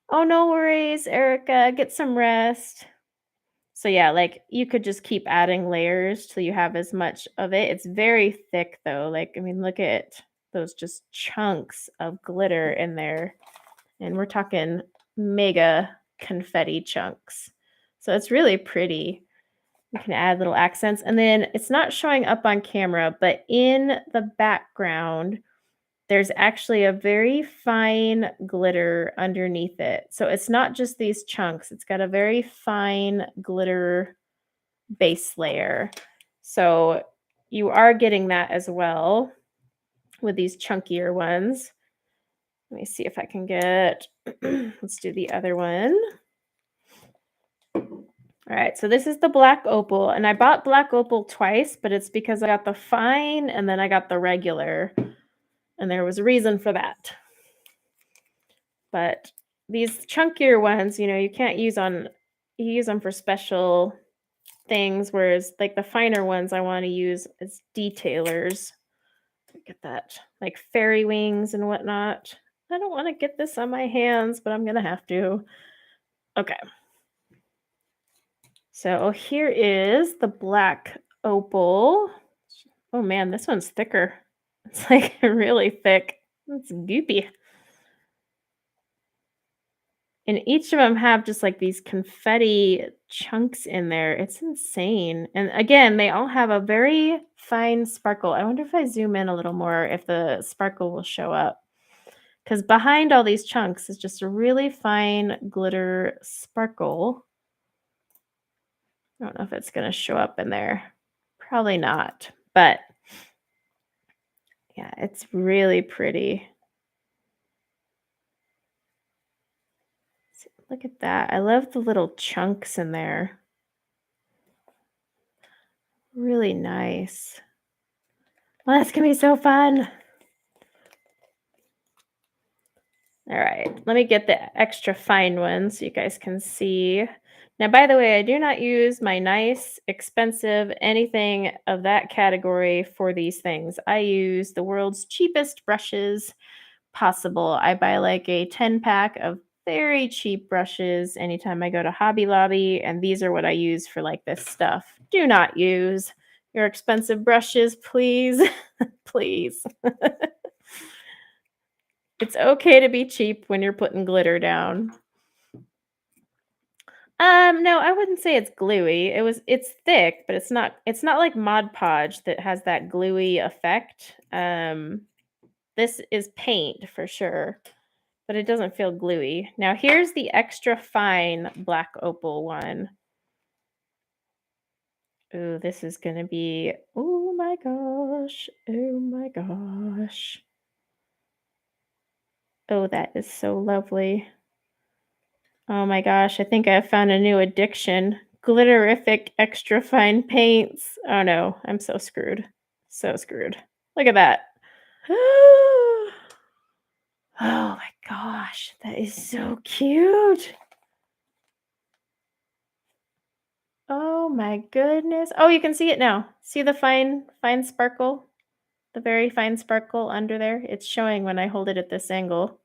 Oh, no worries, Erica. Get some rest. So yeah, like you could just keep adding layers till you have as much of it. It's very thick though. Like, I mean, look at those just chunks of glitter in there. And we're talking mega confetti chunks. So it's really pretty. You can add little accents. And then it's not showing up on camera, but in the background, there's actually a very fine glitter underneath it. So it's not just these chunks. It's got a very fine glitter base layer. So you are getting that as well with these chunkier ones. Let me see if I can get, let's do the other one. All right, so this is the Black Opal, and I bought Black Opal twice, but it's because I got the fine and then I got the regular, and there was a reason for that. But these chunkier ones, you know, you can't use on, you use them for special things, whereas like the finer ones I want to use as detailers. Look at that, like fairy wings and whatnot. I don't want to get this on my hands, but I'm going to have to. Okay. So here is the black opal. Oh man, this one's thicker. It's like really thick. It's goopy. And each of them have just like these confetti chunks in there. It's insane. And again, they all have a very fine sparkle. I wonder if I zoom in a little more if the sparkle will show up. Because behind all these chunks is just a really fine glitter sparkle. I don't know if it's going to show up in there. Probably not. But yeah, it's really pretty. Look at that. I love the little chunks in there. Really nice. Well, that's going to be so fun. All right, let me get the extra fine one so you guys can see. Now, by the way, I do not use my nice, expensive, anything of that category for these things. I use the world's cheapest brushes possible. I buy like a 10-pack of very cheap brushes anytime I go to Hobby Lobby, and these are what I use for like this stuff. Do not use your expensive brushes, please. Please. It's okay to be cheap when you're putting glitter down. No, I wouldn't say it's gluey. It's thick, but it's not like Mod Podge that has that gluey effect. This is paint for sure, but it doesn't feel gluey. Now here's the extra fine black opal one. Ooh, this is gonna be, oh my gosh. Oh my gosh. Oh, that is so lovely. Oh my gosh, I think I found a new addiction. Glitterific extra fine paints. Oh no, I'm so screwed. So screwed. Look at that. Oh my gosh, that is so cute. Oh my goodness. Oh, you can see it now. See the fine sparkle? The very fine sparkle under there? It's showing when I hold it at this angle.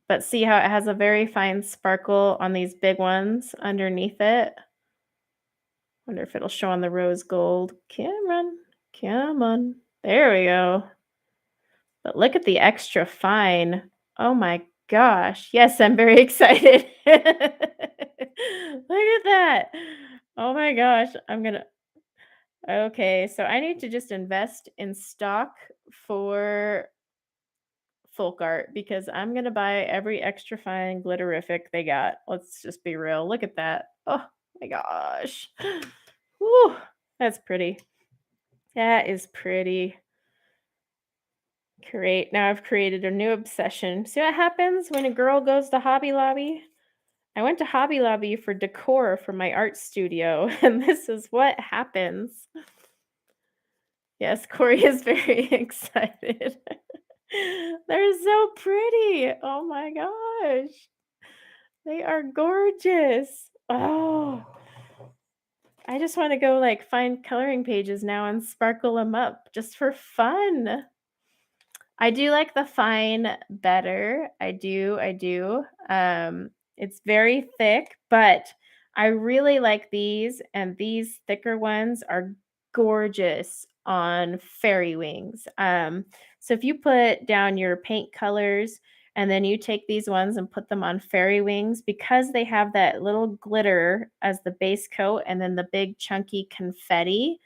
But see how it has a very fine sparkle on these big ones underneath it? Wonder if it'll show on the rose gold. Cameron, come on. There we go. But look at the extra fine. Oh my gosh. Yes, I'm very excited. Look at that. Oh my gosh. Okay, so I need to just invest in stock for folk art because I'm gonna buy every extra fine glitterific they got. Let's just be real. Look at that. Oh my gosh. Whew, that's pretty. That is pretty. Great. Now I've created a new obsession. See what happens when a girl goes to Hobby Lobby? I went to Hobby Lobby for decor for my art studio, and this is what happens. Yes, Corey is very excited. They're so pretty. Oh my gosh. They are gorgeous. Oh, I just want to go like find coloring pages now and sparkle them up just for fun. I do like the fine better. I do. It's very thick, but I really like these, and these thicker ones are gorgeous on fairy wings. So if you put down your paint colors and then you take these ones and put them on fairy wings, because they have that little glitter as the base coat and then the big chunky confetti,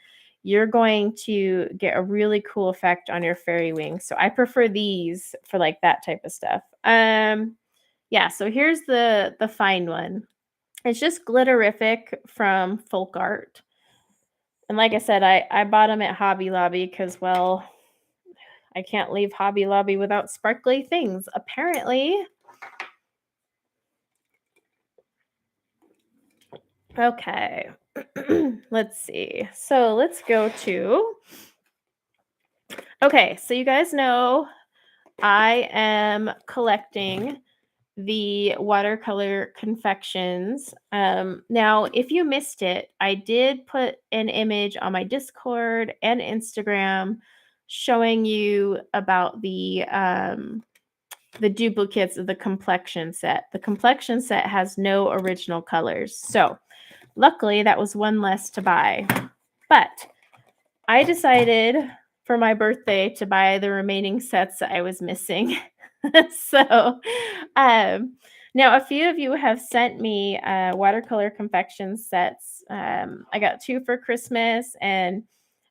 you're going to get a really cool effect on your fairy wings. So I prefer these for like that type of stuff. Yeah, so here's the fine one. It's just glitterific from Folk Art. And like I said, I bought them at Hobby Lobby because, well, I can't leave Hobby Lobby without sparkly things, apparently. Okay. Let's see. So let's go to. Okay, so you guys know I am collecting the watercolor confections. Now, if you missed it, I did put an image on my Discord and Instagram showing you about the duplicates of the complexion set. The complexion set has no original colors. So luckily that was one less to buy. But I decided for my birthday to buy the remaining sets that I was missing. So now a few of you have sent me watercolor confection sets. I got 2 for Christmas and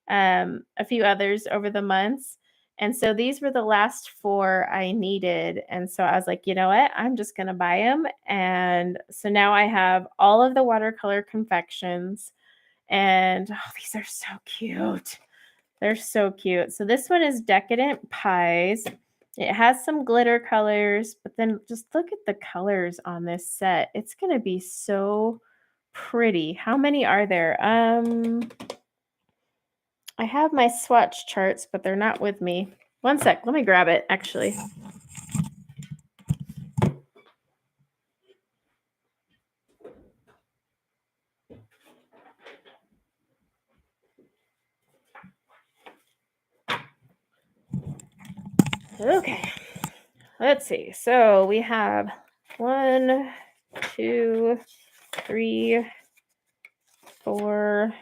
a few others over the months. And so these were the last 4 I needed. And so I was like, you know what? I'm just going to buy them. And so now I have all of the watercolor confections. And oh, these are so cute. They're so cute. So this one is Decadent Pies. It has some glitter colors, but then just look at the colors on this set. It's going to be so pretty. How many are there? I have my swatch charts, but they're not with me. One sec. Let me grab it, actually. Okay. Let's see. So we have 1, 2, 3, 4,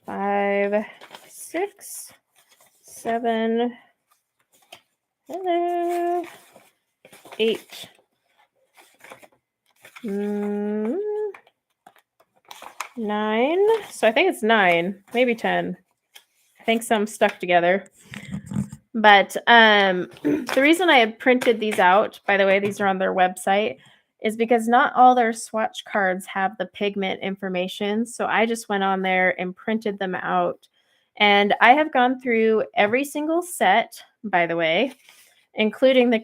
5, 6, 7, hello, 8, 9. So I think it's 9, maybe 10. I think some stuck together. But the reason I had printed these out, by the way, these are on their website, is because not all their swatch cards have the pigment information. So I just went on there and printed them out. And I have gone through every single set, by the way, including the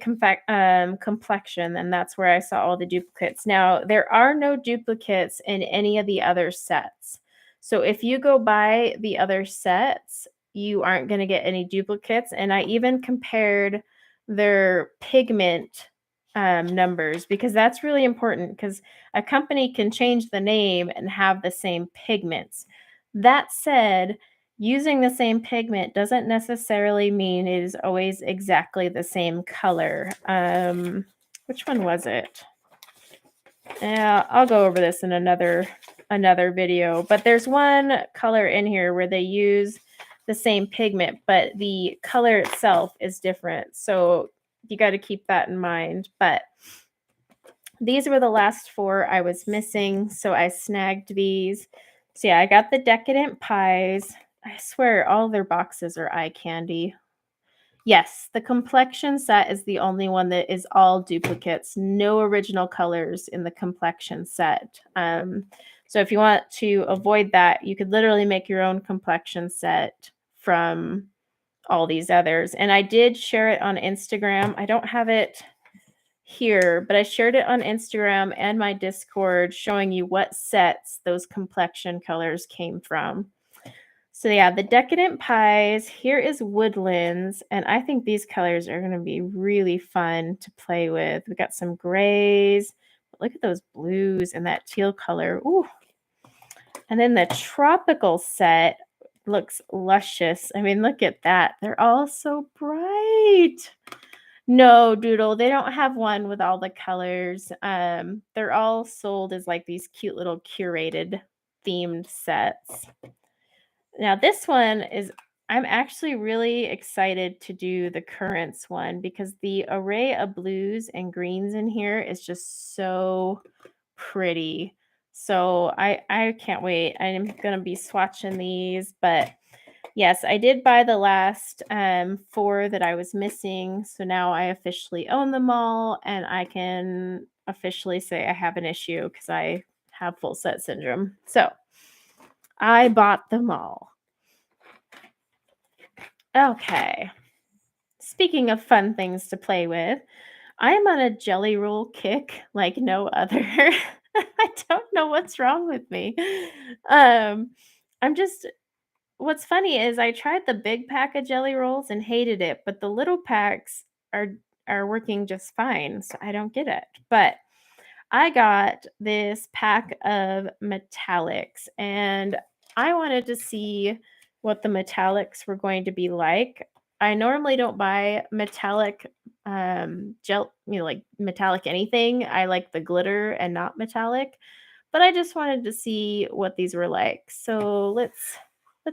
complexion, and that's where I saw all the duplicates. Now, there are no duplicates in any of the other sets. So if you go buy the other sets, you aren't going to get any duplicates. And I even compared their pigment numbers, because that's really important, because a company can change the name and have the same pigments. That said, using the same pigment doesn't necessarily mean it is always exactly the same color. Which one was it? Yeah, I'll go over this in another video. But there's one color in here where they use the same pigment, but the color itself is different. So you got to keep that in mind. But these were the last 4 I was missing, so I snagged these. So yeah, I got the Decadent Pies. I swear all their boxes are eye candy. Yes, the complexion set is the only one that is all duplicates. No original colors in the complexion set. So if you want to avoid that, you could literally make your own complexion set from all these others. And I did share it on Instagram. I don't have it here, but I shared it on Instagram and my Discord showing you what sets those complexion colors came from. So yeah, the Decadent Pies, here is Woodlands, and I think these colors are going to be really fun to play with. We got some grays, but look at those blues and that teal color. Ooh. And then the Tropical set looks luscious. I mean, look at that. They're all so bright. No, Doodle, they don't have one with all the colors. They're all sold as like these cute little curated themed sets. Now this one is, I'm actually really excited to do the Currents one, because the array of blues and greens in here is just so pretty. So I can't wait. I'm going to be swatching these, but yes, I did buy the last 4 that I was missing. So now I officially own them all, and I can officially say I have an issue because I have full set syndrome. So I bought them all. Okay. Speaking of fun things to play with, I am on a jelly roll kick like no other. I don't know what's wrong with me. I'm just What's funny is I tried the big pack of jelly rolls and hated it, but the little packs are working just fine, so I don't get it. But I got this pack of metallics, and I wanted to see what the metallics were going to be like. I normally don't buy metallic gel, like metallic anything. I like the glitter and not metallic, but I just wanted to see what these were like. So let's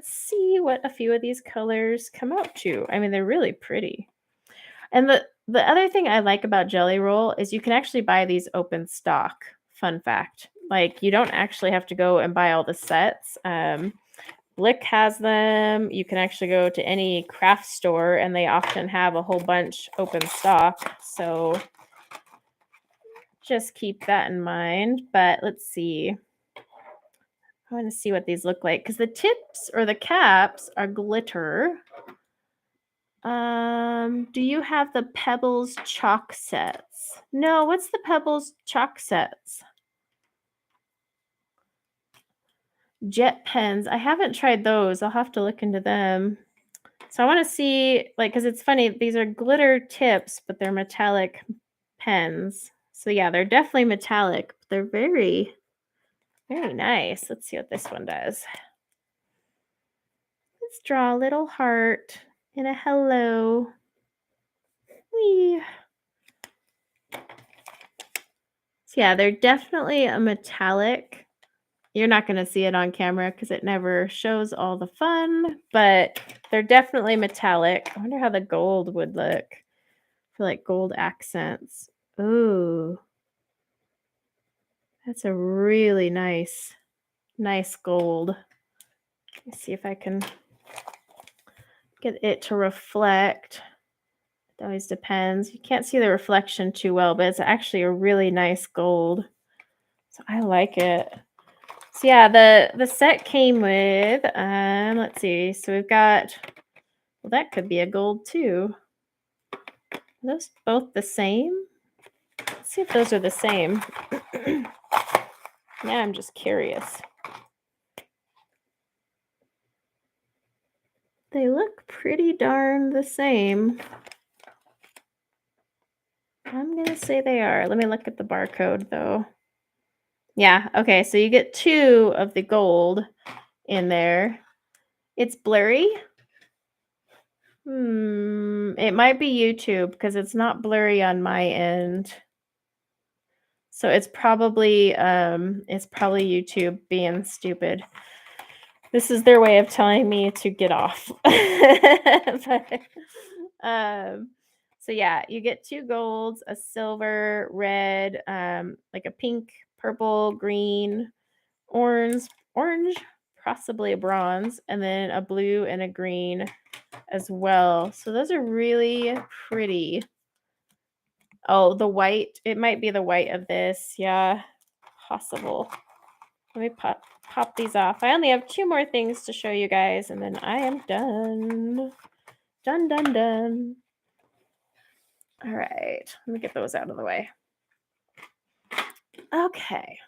see what a few of these colors come out to. I mean, they're really pretty. And the other thing I like about Jelly Roll is you can actually buy these open stock. Fun fact. Like, you don't actually have to go and buy all the sets. Blick has them. You can actually go to any craft store and they often have a whole bunch open stock. So just keep that in mind. But let's see. I want to see what these look like because the tips or the caps are glitter. Do you have the Pebbles chalk sets? No, what's the Pebbles chalk sets? Jet pens. I haven't tried those. I'll have to look into them. So I want to see, like, because it's funny, these are glitter tips, but they're metallic pens. So yeah, they're definitely metallic, but they're very, very nice. Let's see what this one does. Let's draw a little heart and a hello. Whee. So yeah, they're definitely a metallic. You're not going to see it on camera because it never shows all the fun, but they're definitely metallic. I wonder how the gold would look for like gold accents. Ooh, that's a really nice gold. Let me see if I can get it to reflect. It always depends. You can't see the reflection too well, but it's actually a really nice gold. So I like it. So yeah, the set came with, let's see. So we've got, well, that could be a gold too. Are those both the same? Let's see if those are the same. Yeah, I'm just curious. They look pretty darn the same. I'm going to say they are. Let me look at the barcode though. Yeah, okay, so you get 2 of the gold in there. It's blurry. It might be YouTube because it's not blurry on my end. So it's probably YouTube being stupid. This is their way of telling me to get off. But, so yeah, you get 2 golds, a silver, red, like a pink, purple, green, orange, possibly a bronze, and then a blue and a green as well. So those are really pretty. Oh, the white. It might be the white of this. Yeah, possible. Let me pop these off. I only have 2 more things to show you guys, and then I am done. Done. All right. Let me get those out of the way. Okay.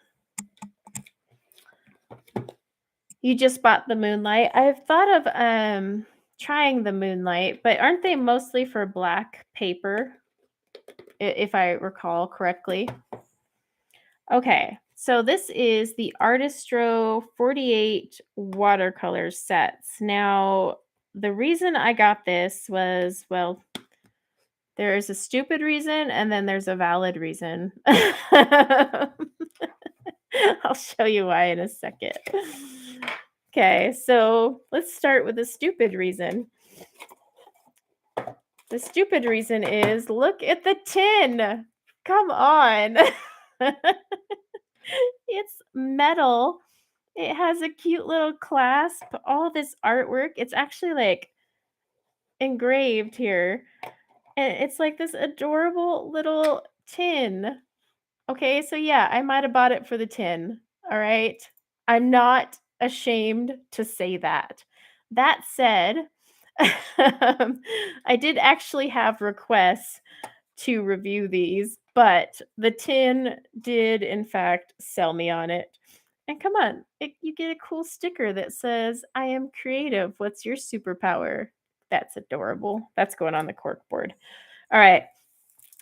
You just bought the Moonlight. I've thought of trying the Moonlight, but aren't they mostly for black paper? If I recall correctly. Okay, so this is the Artistro 48 watercolor sets. Now, the reason I got this was, well, there is a stupid reason and then there's a valid reason. I'll show you why in a second. Okay, so let's start with the stupid reason. The stupid reason is, look at the tin. Come on. It's metal. It has a cute little clasp, all this artwork. It's actually like engraved here. And it's like this adorable little tin. Okay, so yeah, I might have bought it for the tin. All right. I'm not ashamed to say that. That said, I did actually have requests to review these, but the tin did in fact sell me on it. And come on, you get a cool sticker that says, "I am creative. What's your superpower?" That's adorable. That's going on the cork board. All right.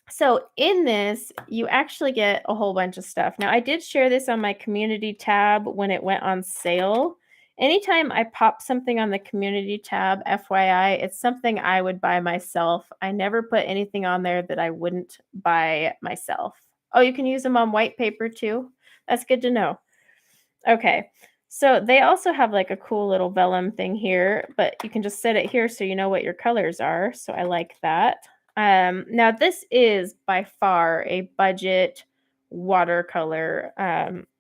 So in this, you actually get a whole bunch of stuff. Now, I did share this on my community tab when it went on sale. Anytime I pop something on the community tab, FYI, it's something I would buy myself. I never put anything on there that I wouldn't buy myself. Oh, you can use them on white paper too? That's good to know. Okay. So they also have like a cool little vellum thing here, but you can just set it here so you know what your colors are. So I like that. Now this is by far a budget watercolor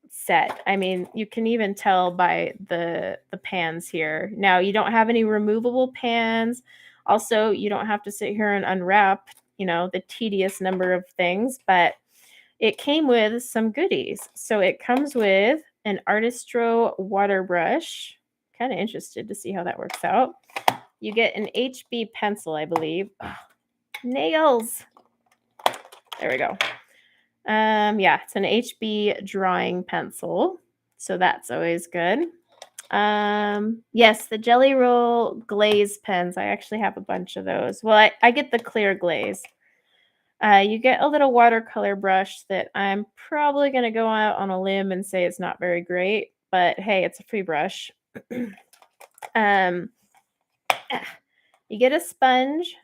set. I mean, you can even tell by the pans here. Now you don't have any removable pans. Also, you don't have to sit here and unwrap, the tedious number of things, but it came with some goodies. So it comes with an Artistro water brush. Kind of interested to see how that works out. You get an HB pencil, I believe. Ugh, nails. There we go. Yeah, it's an HB drawing pencil. So that's always good. Yes, the Jelly Roll glaze pens. I actually have a bunch of those. Well, I get the clear glaze. You get a little watercolor brush that I'm probably going to go out on a limb and say it's not very great, but hey, it's a free brush. You get a sponge.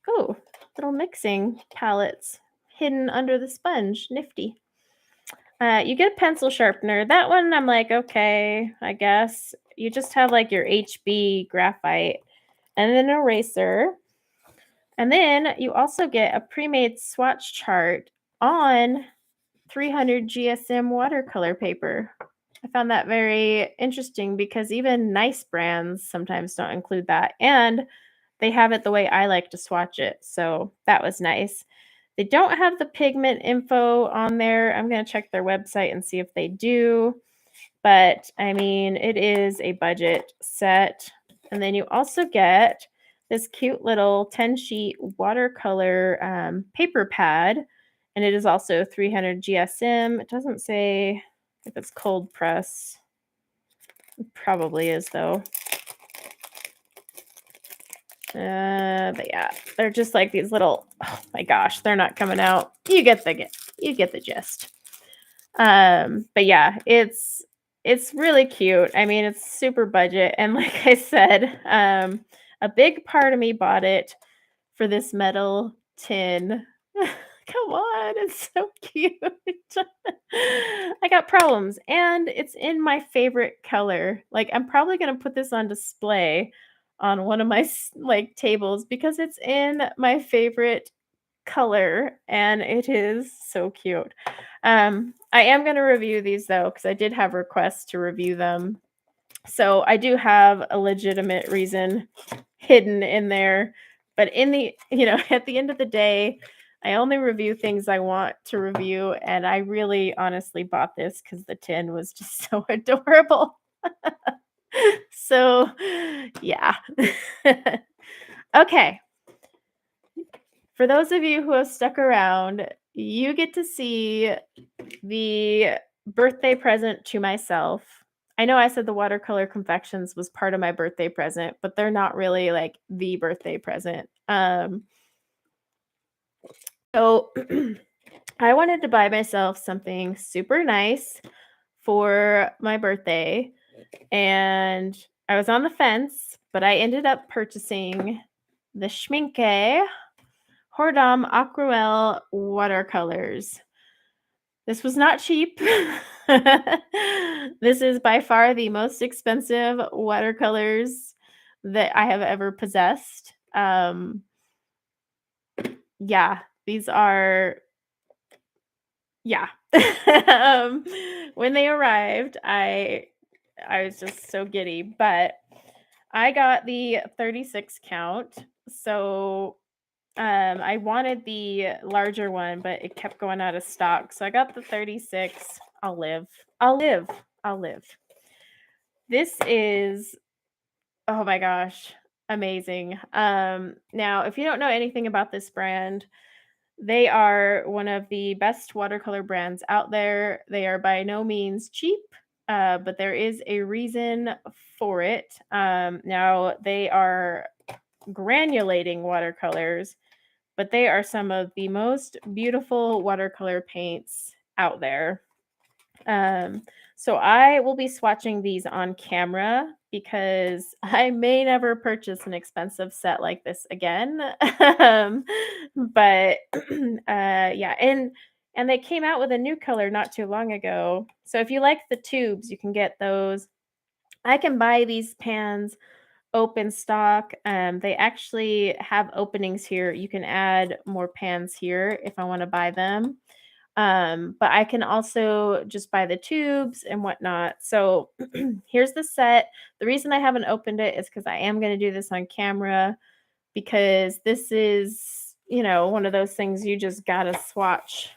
Oh, little mixing palettes hidden under the sponge. Nifty. You get a pencil sharpener. That one I'm like, okay, I guess. You just have like your HB graphite and an eraser. And then you also get a pre-made swatch chart on 300 GSM watercolor paper. I found that very interesting because even nice brands sometimes don't include that. And they have it the way I like to swatch it. So that was nice. They don't have the pigment info on there. I'm going to check their website and see if they do. But I mean, it is a budget set. And then you also get this cute little 10 sheet watercolor paper pad. And it is also 300 GSM. It doesn't say if it's cold press. It probably is though. But yeah, they're just like these little, oh my gosh, they're not coming out. You get the gist. But yeah, it's really cute. I mean, it's super budget. And like I said, a big part of me bought it for this metal tin. Come on, it's so cute. I got problems. And it's in my favorite color. Like, I'm probably going to put this on display on one of my like tables because it's in my favorite color and it is so cute. I am going to review these though because I did have requests to review them. So I do have a legitimate reason hidden in there, but at the end of the day, I only review things I want to review, and I really honestly bought this because the tin was just so adorable. So, yeah. Okay. For those of you who have stuck around, you get to see the birthday present to myself. I know I said the watercolor confections was part of my birthday present, but they're not really like the birthday present. So I wanted to buy myself something super nice for my birthday, and I was on the fence, but I ended up purchasing the Schminke Hordam Aquarelle watercolors. This was not cheap. This is by far the most expensive watercolors that I have ever possessed. Yeah, these are, yeah. When they arrived, I was just so giddy, but I got the 36 count. So I wanted the larger one, but it kept going out of stock. So I got the 36. I'll live. This is, oh my gosh, amazing. Now, if you don't know anything about this brand, they are one of the best watercolor brands out there. They are by no means cheap, but there is a reason for it. Now, they are granulating watercolors, but they are some of the most beautiful watercolor paints out there. So I will be swatching these on camera because I may never purchase an expensive set like this again. But yeah, and they came out with a new color not too long ago. So if you like the tubes, you can get those. I can buy these pans open stock. They actually have openings here. You can add more pans here if I want to buy them. But I can also just buy the tubes and whatnot. So here's the set. The reason I haven't opened it is because I am going to do this on camera because this is, one of those things you just got to swatch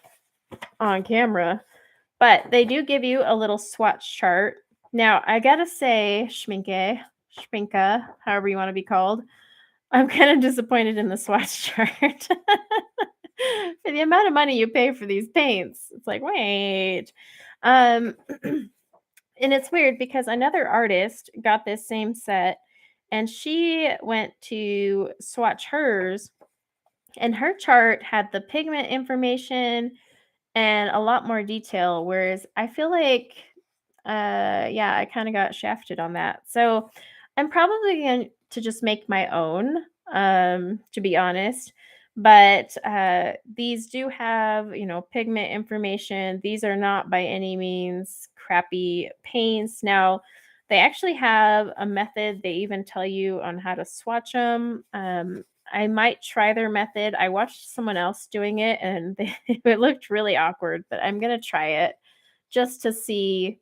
on camera. But they do give you a little swatch chart. Now, I gotta say, Schminke, however you want to be called, I'm kind of disappointed in the swatch chart. For the amount of money you pay for these paints, it's like, wait. Um, and it's weird because another artist got this same set and she went to swatch hers, and her chart had the pigment information and a lot more detail, whereas I feel like, yeah, I kinda got shafted on that. So, I'm probably going to just make my own, to be honest, but, these do have, pigment information. These are not by any means crappy paints. Now, they actually have a method. They even tell you on how to swatch them. I might try their method. I watched someone else doing it, and it looked really awkward, but I'm gonna try it just to see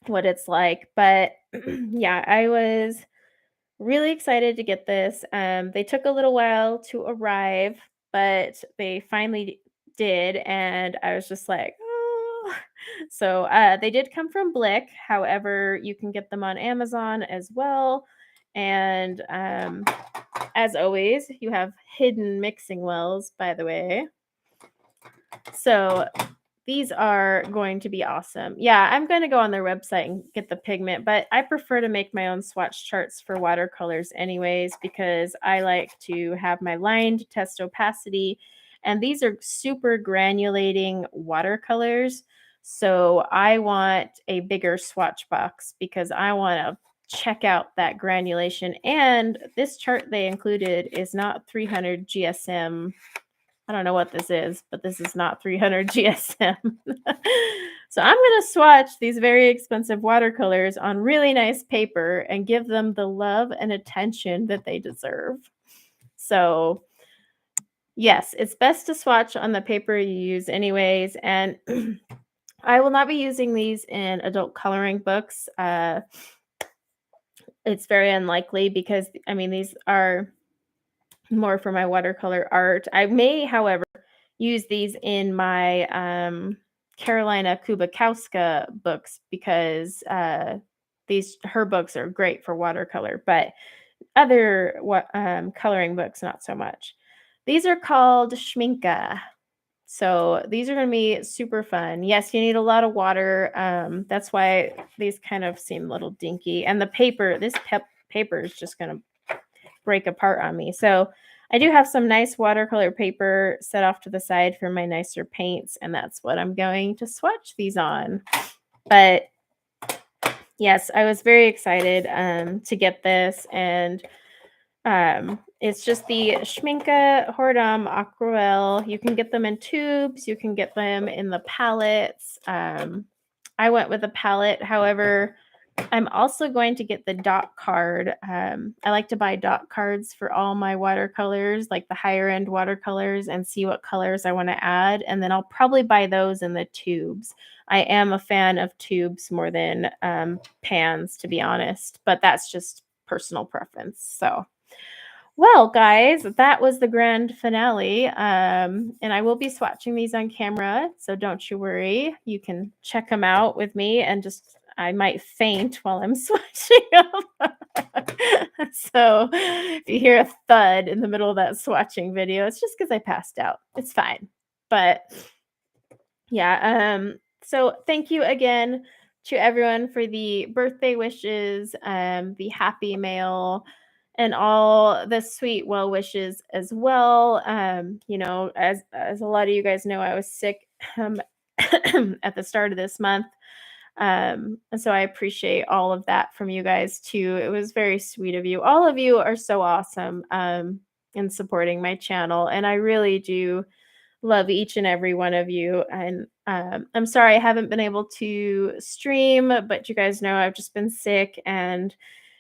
what it's like. But yeah, I was really excited to get this. They took a little while to arrive, but they finally did, and I was just like, oh. So they did come from Blick. However, you can get them on Amazon as well. And as always, you have hidden mixing wells, by the way. So these are going to be awesome. Yeah, I'm going to go on their website and get the pigment, but I prefer to make my own swatch charts for watercolors anyways because I like to have my line to test opacity, and these are super granulating watercolors. So I want a bigger swatch box because I want to check out that granulation. And this chart they included is not 300 GSM. I don't know what this is, but this is not 300 GSM. So I'm going to swatch these very expensive watercolors on really nice paper and give them the love and attention that they deserve. So yes, it's best to swatch on the paper you use anyways. And I will not be using these in adult coloring books. It's very unlikely because, I mean, these are more for my watercolor art. I may, however, use these in my Carolina Kubakowska books because her books are great for watercolor, but other coloring books not so much. These are called Schminke. So these are going to be super fun. Yes, you need a lot of water. That's why these kind of seem a little dinky. And the paper, this paper is just going to break apart on me. So I do have some nice watercolor paper set off to the side for my nicer paints, and that's what I'm going to swatch these on. But yes, I was very excited to get this, and it's just the Schminke Hordam Aquarelle. You can get them in tubes. You can get them in the palettes. I went with a palette. However, I'm also going to get the dot card. I like to buy dot cards for all my watercolors, like the higher end watercolors, and see what colors I want to add. And then I'll probably buy those in the tubes. I am a fan of tubes more than pans, to be honest, but that's just personal preference. So, well, guys, that was the grand finale. And I will be swatching these on camera, so don't you worry. You can check them out with me, and just I might faint while I'm swatching them. So if you hear a thud in the middle of that swatching video, it's just because I passed out. It's fine. But yeah, so thank you again to everyone for the birthday wishes, the happy mail, and all the sweet well wishes as well. As a lot of you guys know, I was sick at the start of this month. And so I appreciate all of that from you guys too. It was very sweet of you. All of you are so awesome in supporting my channel, and I really do love each and every one of you. And I'm sorry I haven't been able to stream, but you guys know I've just been sick. And,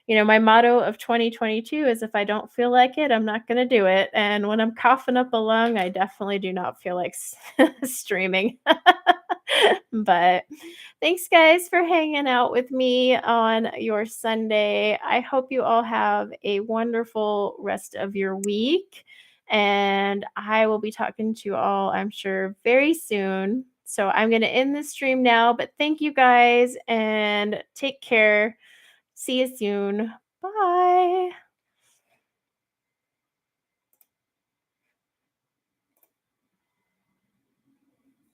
my motto of 2022 is if I don't feel like it, I'm not going to do it. And when I'm coughing up a lung, I definitely do not feel like streaming. But thanks, guys, for hanging out with me on your Sunday. I hope you all have a wonderful rest of your week. And I will be talking to you all, I'm sure, very soon. So I'm going to end the stream now, but thank you guys and take care. See you soon. Bye.